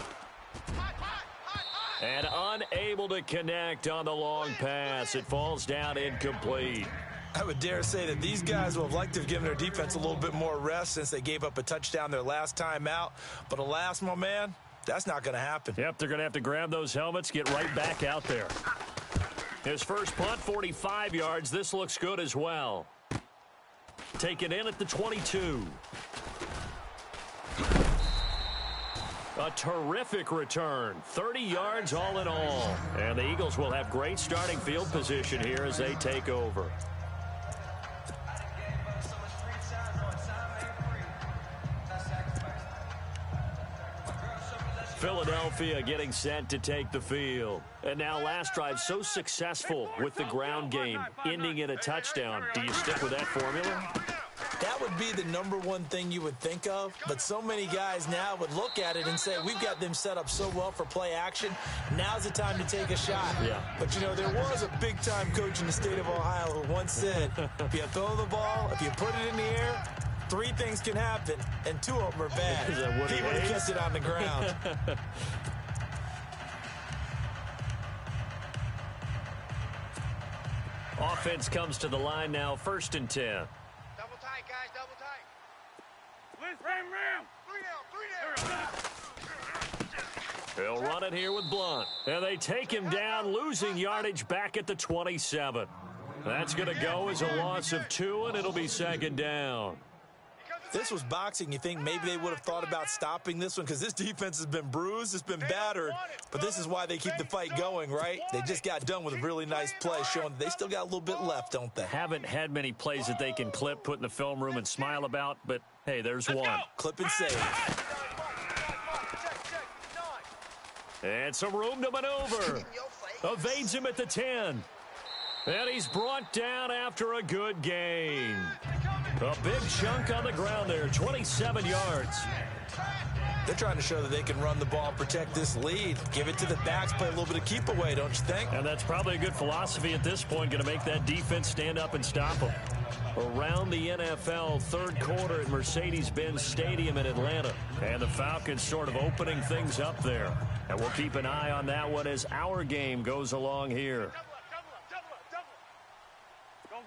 And unable to connect on the long pass. It falls down incomplete. I would dare say that these guys will have liked to have given their defense a little bit more rest since they gave up a touchdown their last time out. But alas, my man, that's not going to happen. Yep, they're going to have to grab those helmets, get right back out there. His first punt, 45 yards. This looks good as well. Taken in at the 22. A terrific return. 30 yards all in all. And the Eagles will have great starting field position here as they take over. Philadelphia getting set to take the field. And now last drive so successful with the ground game, ending in a touchdown. Do you stick with that formula? That would be the number one thing you would think of, but so many guys now would look at it and say, we've got them set up so well for play action, now's the time to take a shot. Yeah. But, you know, there was a big-time coach in the state of Ohio who once said, if you throw the ball, if you put it in the air, 3 things can happen, and 2 of them are bad. He would have kept it on the ground. Offense comes to the line now, 1st and 10. Double tight, guys, double tight. Ram. 3 down. He'll run it here with Blunt. And they take him down, losing yardage back at the 27. That's going to go as a loss of 2, and it'll be 2nd down. This was boxing. You think maybe they would have thought about stopping this one because this defense has been bruised, it's been battered, but this is why they keep the fight going, right? They just got done with a really nice play showing that they still got a little bit left, don't they? Haven't had many plays that they can clip, put in the film room, and smile about, but, hey, there's one. Clip and save. And some room to maneuver. Evades him at the 10. And he's brought down after a good gain. A big chunk on the ground there, 27 yards. They're trying to show that they can run the ball, protect this lead, give it to the backs, play a little bit of keep away, don't you think? And that's probably a good philosophy at this point, going to make that defense stand up and stop them. Around the NFL, 3rd quarter at Mercedes-Benz Stadium in Atlanta. And the Falcons sort of opening things up there. And we'll keep an eye on that one as our game goes along here.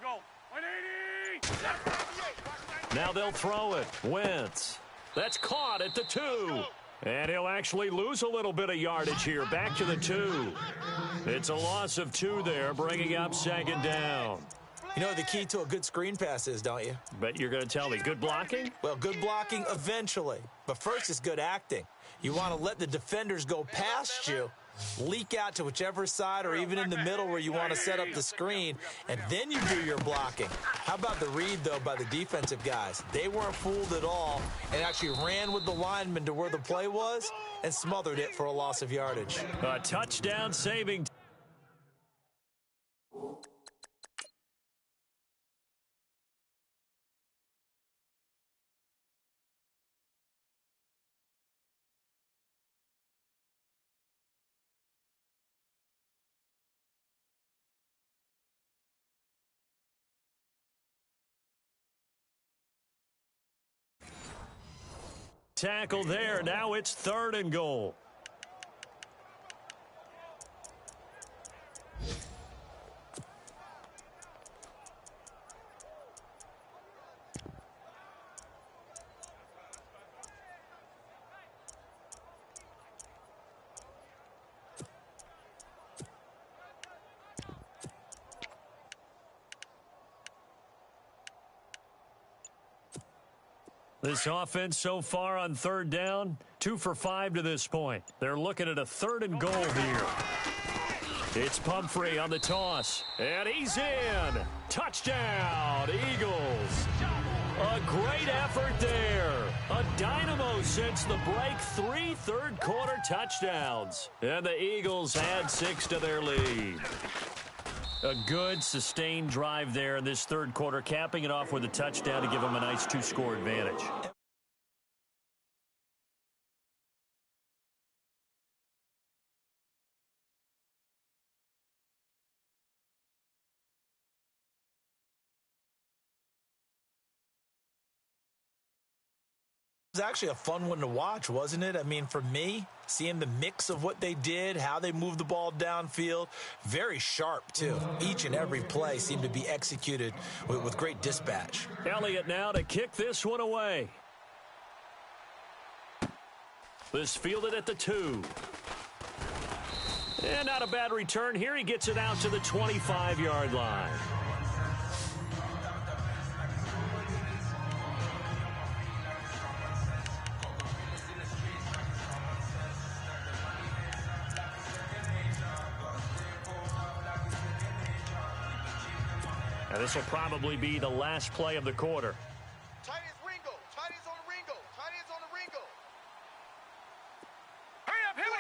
Go. 180. Now they'll throw it. Wentz. That's caught at the 2. And he'll actually lose a little bit of yardage here. Back to the 2. It's a loss of 2 there, bringing up 2nd down. You know the key to a good screen pass is, don't you? Bet you're going to tell me. Good blocking? Well, good blocking eventually. But first it's good acting. You want to let the defenders go past you, leak out to whichever side or even in the middle where you want to set up the screen, and then you do your blocking. How about the read, though, by the defensive guys? They weren't fooled at all and actually ran with the lineman to where the play was and smothered it for a loss of yardage. A touchdown saving. tackle there. Now it's 3rd and goal. This offense so far on 3rd down, 2 for 5 to this point. They're looking at a 3rd and goal here. It's Pumphrey on the toss, and he's in. Touchdown, Eagles. A great effort there. A dynamo since the break, 3 third-quarter touchdowns. And the Eagles add 6 to their lead. A good, sustained drive there in this 3rd quarter, capping it off with a touchdown to give them a nice 2-score advantage. It was actually a fun one to watch, wasn't it? I mean, for me, seeing the mix of what they did, how they moved the ball downfield, very sharp, too. Each and every play seemed to be executed with great dispatch. Elliott now to kick this one away. This fielded at the 2. And not a bad return here. He gets it out to the 25-yard line. Now this will probably be the last play of the quarter. Tight ends Ringo. Tight ends on the Ringo. Tight ends on the Ringo. Hurry up, here we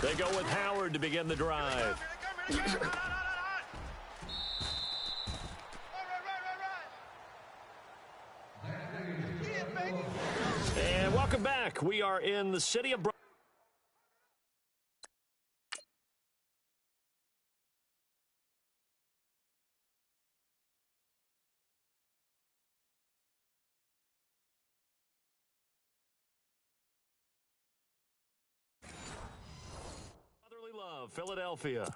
go. They go with Howard to begin the drive. And welcome back. We are in the city of Philadelphia.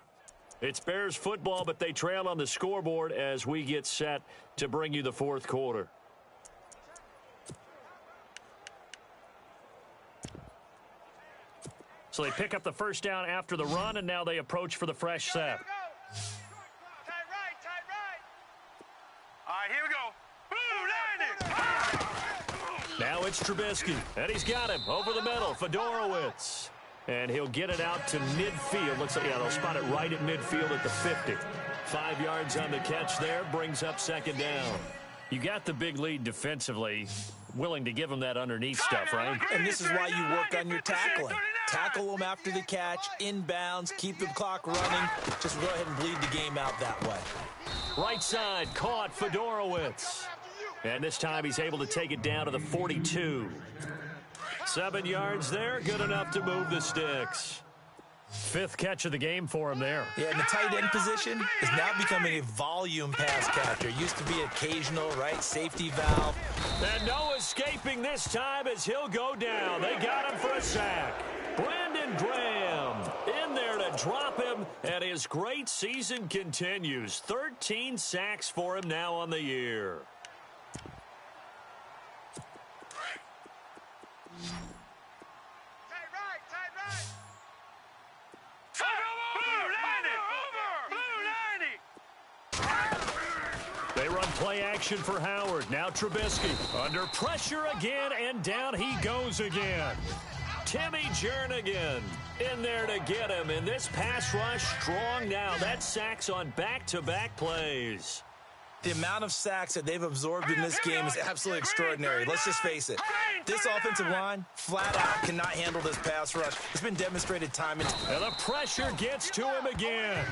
It's Bears football, but they trail on the scoreboard as we get set to bring you the 4th quarter. So they pick up the first down after the run, and now they approach for the fresh set. Tight right, tight right. All right, here we go. Blue, landing. Now it's Trubisky, and he's got him over the middle. Fedorowicz. And he'll get it out to midfield. Looks like, yeah, they'll spot it right at midfield at the 50. 5 yards on the catch there, brings up 2nd down. You got the big lead defensively, willing to give them that underneath stuff, right? And this is why you work on your tackling. Tackle them after the catch, inbounds, keep the clock running. Just go ahead and bleed the game out that way. Right side, caught Fedorowicz. And this time he's able to take it down to the 42. 7 yards there, good enough to move the sticks. 5th catch of the game for him there. Yeah, and the tight end position is now becoming a volume pass catcher. Used to be occasional, right? Safety valve. And no escaping this time as he'll go down. They got him for a sack. Brandon Graham in there to drop him, and his great season continues. 13 sacks for him now on the year. They run play action for Howard. Now Trubisky under pressure again, and down he goes again. Timmy Jernigan in there to get him. And this pass rush strong now. That sacks on back-to-back plays. The amount of sacks that they've absorbed in this game is absolutely extraordinary. Let's just face it. This offensive line, flat out, cannot handle this pass rush. It's been demonstrated time and time. And the pressure gets to him again.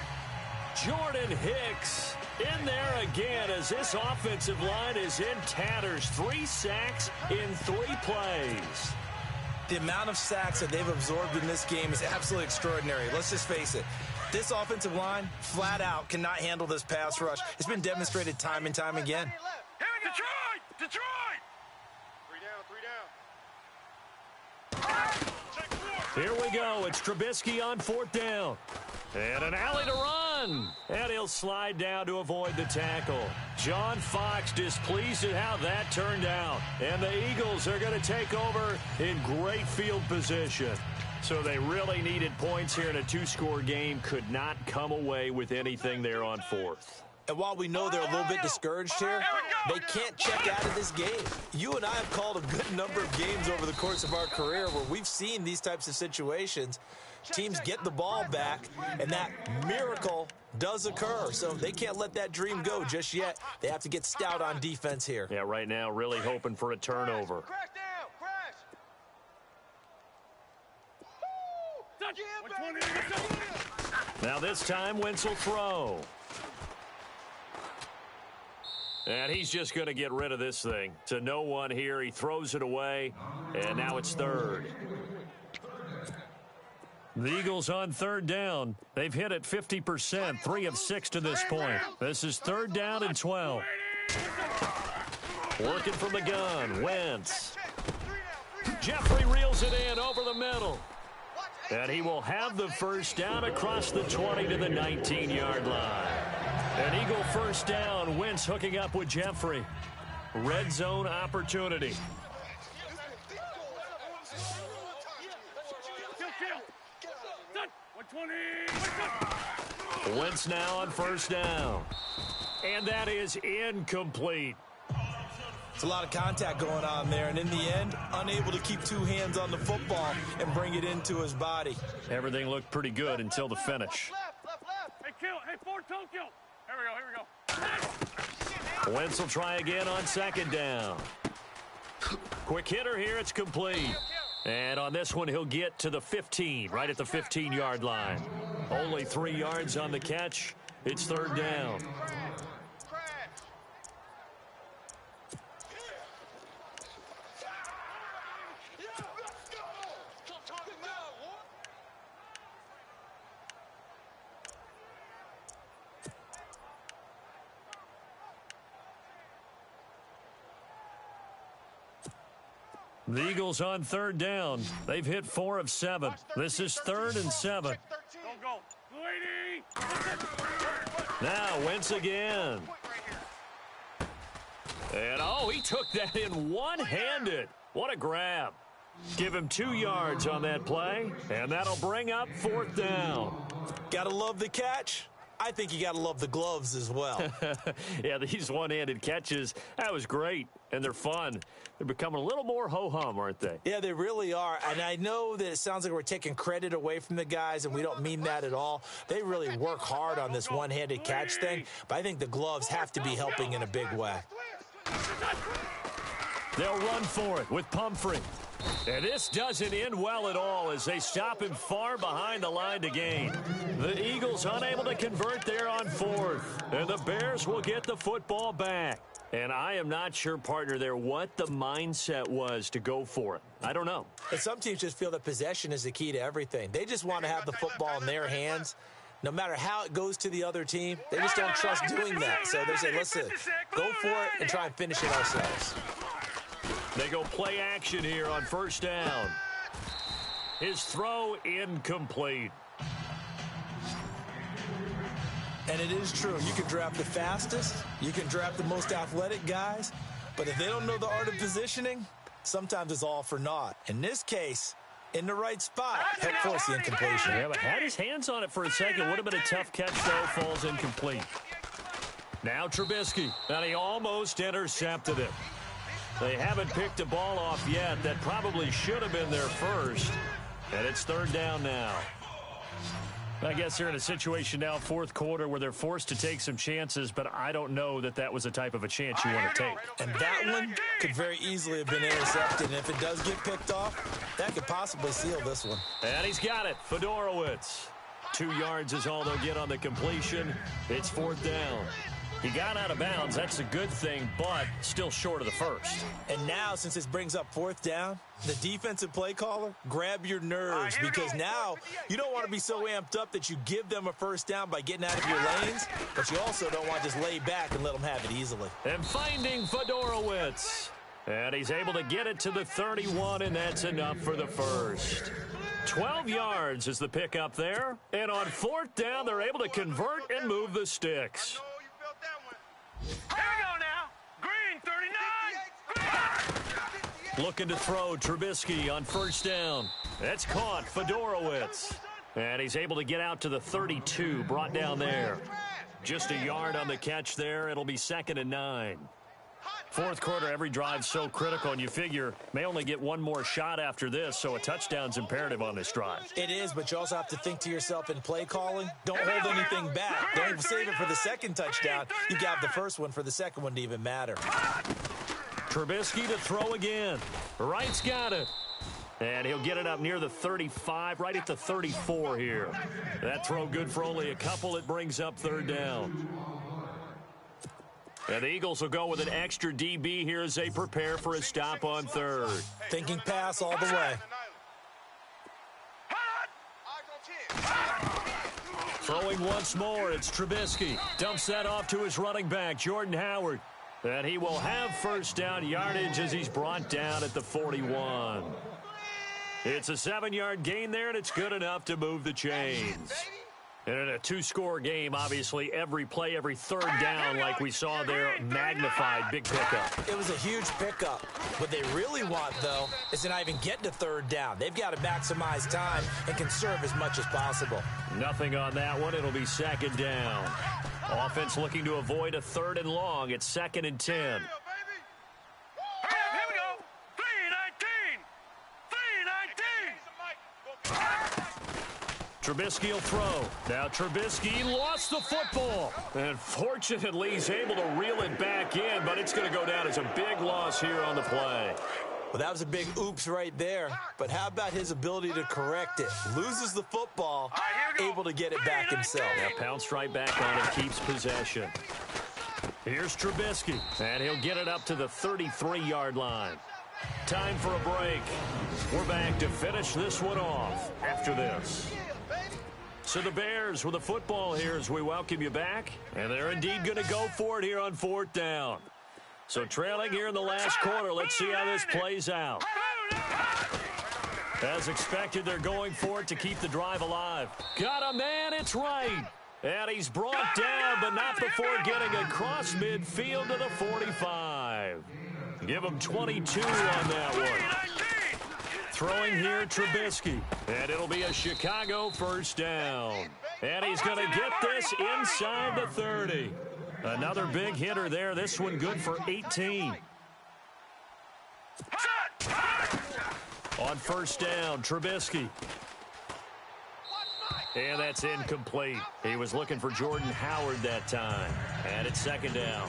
Jordan Hicks in there again as this offensive line is in tatters. 3 sacks in 3 plays. The amount of sacks that they've absorbed in this game is absolutely extraordinary. Let's just face it. This offensive line, flat out, cannot handle this pass rush. It's been demonstrated time and time again. Detroit! Detroit! Here we go. It's Trubisky on 4th down. And an alley to run. And he'll slide down to avoid the tackle. John Fox displeased at how that turned out. And the Eagles are going to take over in great field position. So they really needed points here in a 2-score game. Could not come away with anything there on 4th. And while we know they're a little bit discouraged here, they can't check out of this game. You and I have called a good number of games over the course of our career where we've seen these types of situations. Teams get the ball back, and that miracle does occur. So they can't let that dream go just yet. They have to get stout on defense here. Yeah, right now really hoping for a turnover. Crash down, crash. Now this time, Wentz will throw. And he's just going to get rid of this thing. To no one here. He throws it away, and now it's 3rd. The Eagles on 3rd down. They've hit it 50%, 3 of 6 to this point. This is 3rd down and 12. Working from the gun, Wentz. Jeffrey reels it in over the middle. And he will have the first down across the 20 to the 19-yard line. An Eagle first down. Wentz hooking up with Jeffrey. Red zone opportunity. Wentz now on first down. And that is incomplete. It's a lot of contact going on there, and in the end, unable to keep 2 hands on the football and bring it into his body. Everything looked pretty good until the finish. Hey, Kill. Hey, Ford Tokyo. Here we go. Wentz will try again on 2nd down. Quick hitter here. It's complete. And on this one, he'll get to the 15, right at the 15-yard line. Only 3 yards on the catch. It's 3rd down. The Eagles on 3rd down. They've hit 4 of 7. This is 3rd and 7. Go. Now Wentz again. And, he took that in one-handed. What a grab. Give him 2 yards on that play, and that'll bring up 4th down. Gotta love the catch. I think you gotta love the gloves as well. Yeah, these one-handed catches, that was great, and they're fun. They're becoming a little more ho-hum, aren't they? Yeah, they really are. And I know that it sounds like we're taking credit away from the guys, and we don't mean that at all. They really work hard on this one-handed catch thing, but I think the gloves have to be helping in a big way. They'll run for it with Pumphrey. And this doesn't end well at all as they stop him far behind the line to gain. The Eagles unable to convert there on 4th. And the Bears will get the football back. And I am not sure, partner, there what the mindset was to go for it. I don't know. And some teams just feel that possession is the key to everything. They just want to have the football in their hands. No matter how it goes to the other team, they just don't trust doing that. So they say, listen, go for it and try and finish it ourselves. They go play action here on 1st down. His throw incomplete. And it is true. You can draft the fastest. You can draft the most athletic guys. But if they don't know the art of positioning, sometimes it's all for naught. In this case, in the right spot, help force the incompletion. Yeah, but had his hands on it for a second. Would have been a tough catch, though. Falls incomplete. Now Trubisky. And he almost intercepted it. They haven't picked a ball off yet. That probably should have been their first. And it's 3rd down now. I guess they're in a situation now, 4th quarter, where they're forced to take some chances, but I don't know that that was the type of a chance you want to take. And that one could very easily have been intercepted. And if it does get picked off, that could possibly seal this one. And he's got it. Fedorowicz. 2 yards is all they'll get on the completion. It's 4th down. He got out of bounds. That's a good thing, but still short of the first. And now, since this brings up 4th down, the defensive play caller, grab your nerves, because now you don't want to be so amped up that you give them a first down by getting out of your lanes, but you also don't want to just lay back and let them have it easily. And finding Fedorowicz. And he's able to get it to the 31, and that's enough for the first. 12 yards is the pickup there. And on 4th down, they're able to convert and move the sticks. I know you felt that one. Here we go now. Green 39. Green. Looking to throw Trubisky on 1st down. That's caught, Fedorowicz. And he's able to get out to the 32, brought down there. Just a yard on the catch there. It'll be 2nd and 9. 4th quarter, every drive's so critical, and you figure may only get one more shot after this, so a touchdown's imperative on this drive. It is, but you also have to think to yourself in play calling, don't hold anything back. Don't save it for the 2nd touchdown. You got the 1st one for the 2nd one to even matter. Trubisky to throw again. Wright's got it. And he'll get it up near the 35, right at the 34 here. That throw good for only a couple. It brings up 3rd down. And the Eagles will go with an extra DB here as they prepare for a stop on 3rd. Thinking pass all the way. Throwing once more, it's Trubisky. Dumps that off to his running back, Jordan Howard. And he will have 1st down yardage as he's brought down at the 41. It's a 7-yard gain there, and it's good enough to move the chains. And in a 2-score game, obviously, every play, every 3rd down, like we saw there, magnified, big pickup. It was a huge pickup. What they really want, though, is to not even get to 3rd down. They've got to maximize time and conserve as much as possible. Nothing on that one. It'll be 2nd down. Offense looking to avoid a 3rd and long. It's 2nd and 10. Trubisky will throw. Now Trubisky lost the football. And fortunately, he's able to reel it back in, but it's going to go down as a big loss here on the play. Well, that was a big oops right there. But how about his ability to correct it? Loses the football, able to get it back himself. Now pounced right back on it, keeps possession. Here's Trubisky, and he'll get it up to the 33-yard line. Time for a break. We're back to finish this one off after this. So the Bears with the football here as we welcome you back. And they're indeed going to go for it here on 4th down. So trailing here in the last quarter, let's see how this plays out. As expected, they're going for it to keep the drive alive. Got a man, it's right. And he's brought down, but not before getting across midfield to the 45. Give him 22 on that one. Throwing here, Trubisky. And it'll be a Chicago 1st down. And he's going to get this inside the 30. Another big hitter there. This one good for 18. On 1st down, Trubisky. And that's incomplete. He was looking for Jordan Howard that time. And it's 2nd down.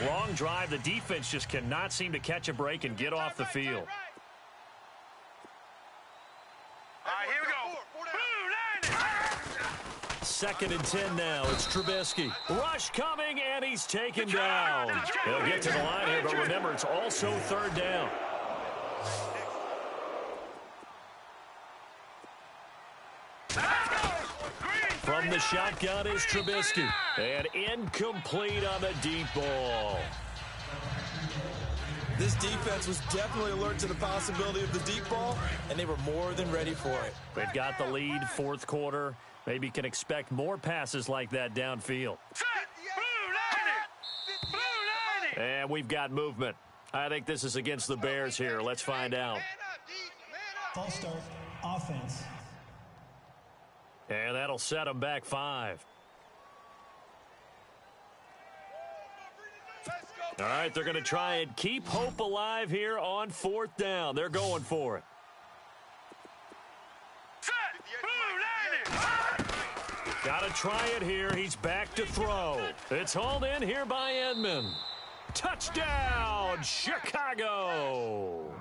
Long drive. The defense just cannot seem to catch a break and get off the field. All right, here we go. 2nd and 10 now. It's Trubisky. Rush coming, and he's taken down. He'll get to the line here, but remember, it's also 3rd down. From the shotgun is Trubisky. And incomplete on the deep ball. This defense was definitely alert to the possibility of the deep ball, and they were more than ready for it. They've got the lead, 4th quarter. Maybe can expect more passes like that downfield. And we've got movement. I think this is against the Bears here. Let's find out. False start, offense. And that'll set them back 5. All right, they're going to try and keep hope alive here on 4th down. They're going for it. Got to try it here. He's back to throw. It's hauled in here by Edmond. Touchdown, Chicago.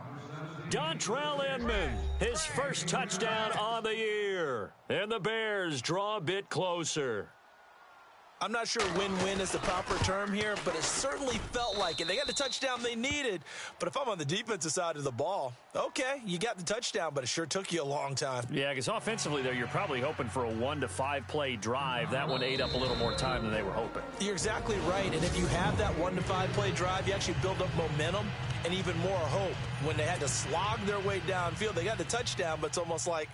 Dontrell Inman, his first touchdown on the year. And the Bears draw a bit closer. I'm not sure win-win is the proper term here, but it certainly felt like it. They got the touchdown they needed, but if I'm on the defensive side of the ball, okay, you got the touchdown, but it sure took you a long time. Yeah, because offensively, though, you're probably hoping for a 1 to 5 play drive. That one ate up a little more time than they were hoping. You're exactly right, and if you have that 1 to 5 play drive, you actually build up momentum, and even more hope when they had to slog their way downfield. They got the touchdown, but it's almost like,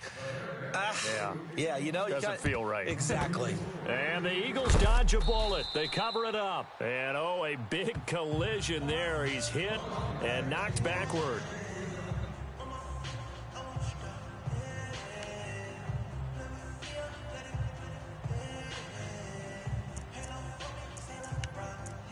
yeah, you know. Doesn't feel right. Exactly. And the Eagles dodge a bullet. They cover it up. And, a big collision there. He's hit and knocked backward.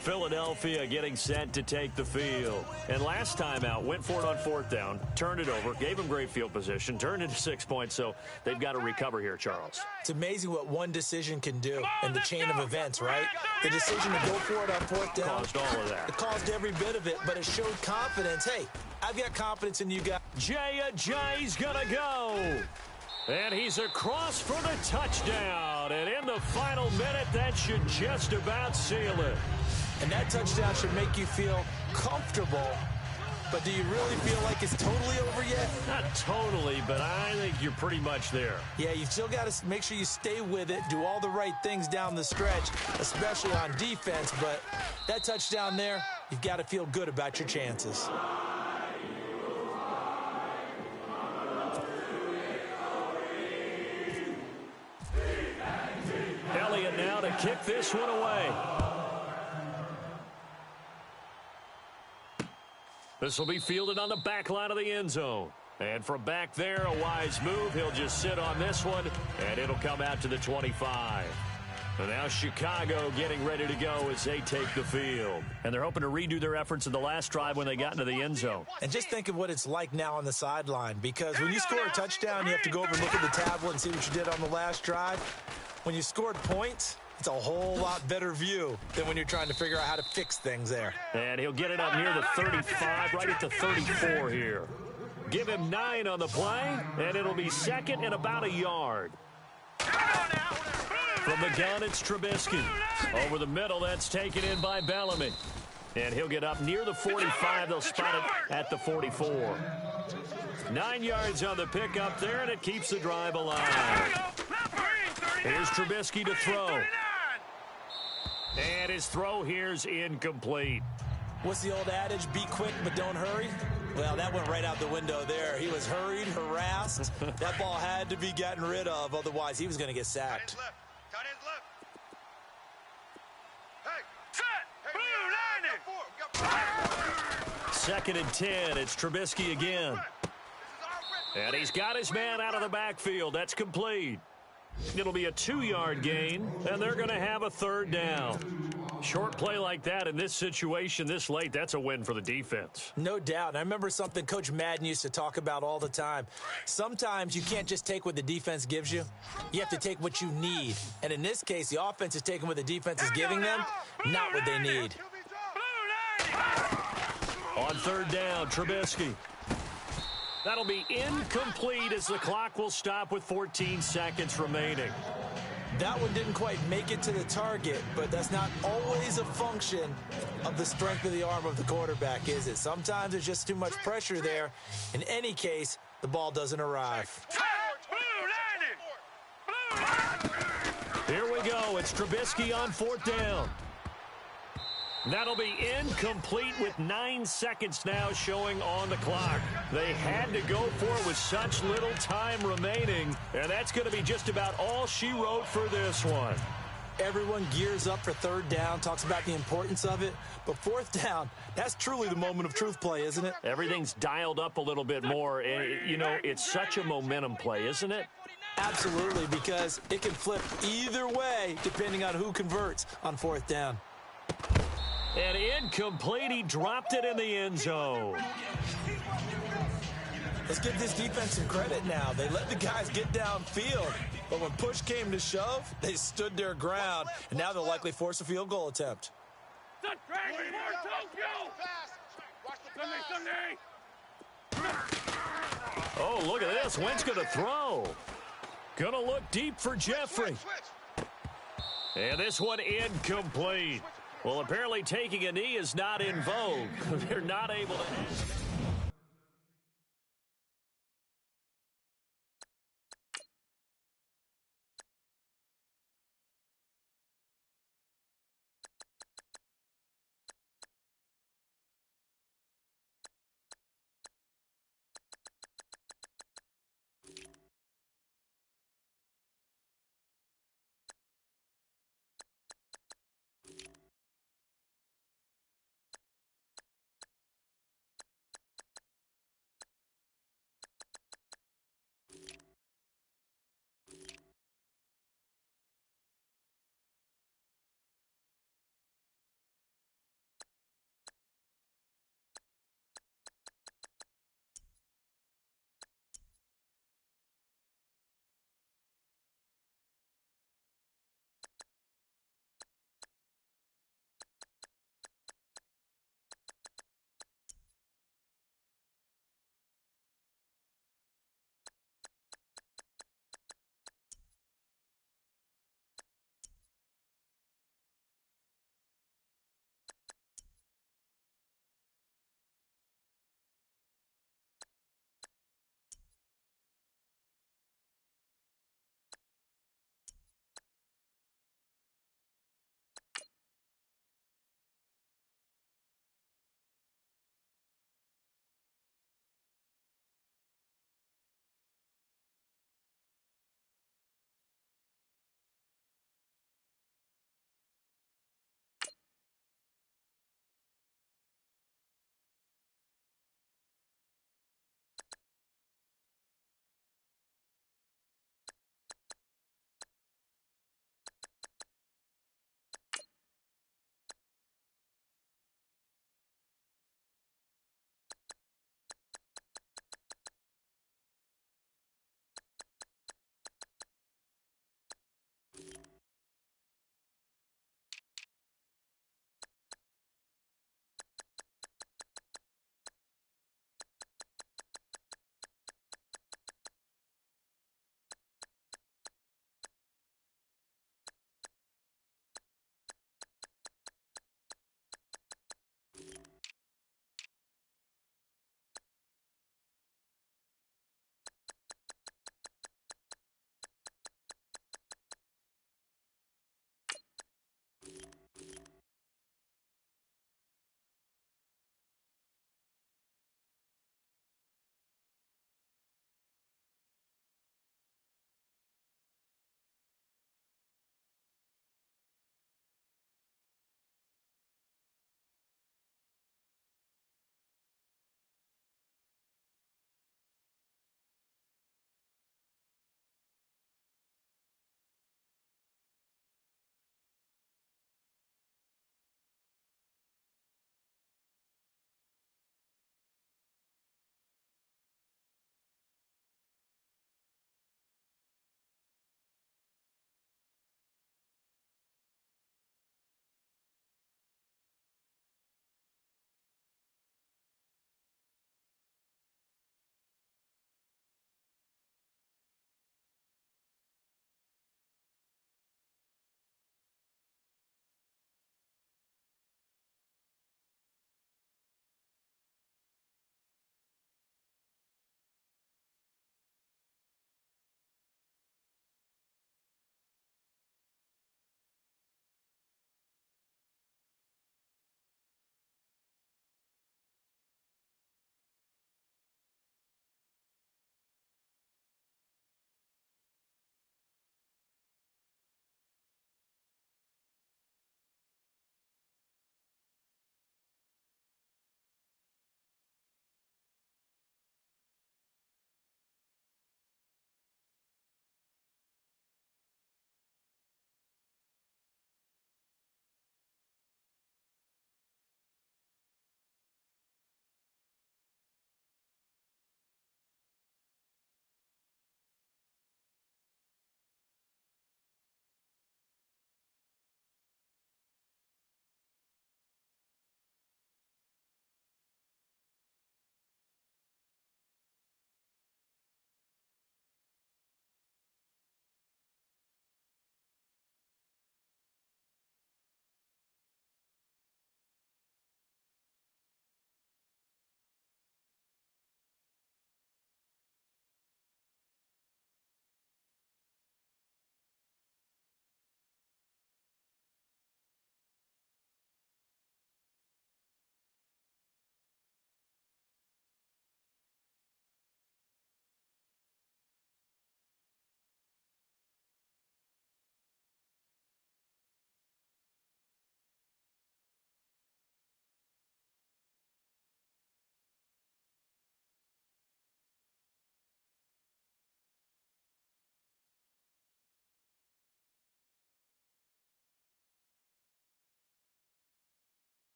Philadelphia getting set to take the field. And last time out, went for it on 4th down, turned it over, gave them great field position, turned into 6 points, so they've got to recover here, Charles. It's amazing what one decision can do in the chain of events, right? The decision to go for it on 4th down. Caused all of that. It caused every bit of it, but it showed confidence. Hey, I've got confidence in you guys. Jay's going to go. And he's across for the touchdown. And in the final minute, that should just about seal it. And that touchdown should make you feel comfortable. But do you really feel like it's totally over yet? Not totally, but I think you're pretty much there. Yeah, you still got to make sure you stay with it, do all the right things down the stretch, especially on defense. But that touchdown there, you've got to feel good about your chances. Elliott now to kick this one away. This will be fielded on the back line of the end zone. And from back there, a wise move. He'll just sit on this one, and it'll come out to the 25. And now Chicago getting ready to go as they take the field. And they're hoping to redo their efforts in the last drive when they got into the end zone. And just think of what it's like now on the sideline, because when you score a touchdown, you have to go over and look at the tablet and see what you did on the last drive. When you scored points, it's a whole lot better view than when you're trying to figure out how to fix things there. And he'll get it up near the 35, right at the 34 here. Give him 9 on the play, and it'll be second and about a yard. From the gun, it's Trubisky. Over the middle, that's taken in by Bellamy. And he'll get up near the 45. They'll spot it at the 44. 9 yards on the pickup there, and it keeps the drive alive. Here's Trubisky to throw. And his throw here's incomplete. What's the old adage? Be quick, but don't hurry. Well, that went right out the window there. He was hurried, harassed. That ball had to be gotten rid of. Otherwise, he was going to get sacked. Second and 10. It's Trubisky again. And he's got his man out of the backfield. That's complete. It'll be a 2-yard gain, and they're going to have a 3rd down. Short play like that in this situation this late, that's a win for the defense. No doubt. And I remember something Coach Madden used to talk about all the time. Sometimes you can't just take what the defense gives you. You have to take what you need. And in this case, the offense is taking what the defense is giving them, not what they need. On 3rd down, Trubisky. That'll be incomplete as the clock will stop with 14 seconds remaining. That one didn't quite make it to the target, but that's not always a function of the strength of the arm of the quarterback, is it? Sometimes there's just too much pressure there. In any case, the ball doesn't arrive. Here we go. It's Trubisky on 4th down. That'll be incomplete with 9 seconds now showing on the clock. They had to go for it with such little time remaining, and that's going to be just about all she wrote for this one. Everyone gears up for 3rd down, talks about the importance of it, but 4th down, that's truly the moment of truth play, isn't it? Everything's dialed up a little bit more. You know, it's such a momentum play, isn't it? Absolutely, because it can flip either way depending on who converts on 4th down. And incomplete. He dropped it in the end zone. Let's give this defense some credit now. They let the guys get downfield, but when push came to shove, they stood their ground, and now they'll likely force a field goal attempt. Oh, look at this. Wentz going to throw. Going to look deep for Jeffrey. And this one incomplete. Well, apparently taking a knee is not in vogue. They're not able to...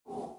you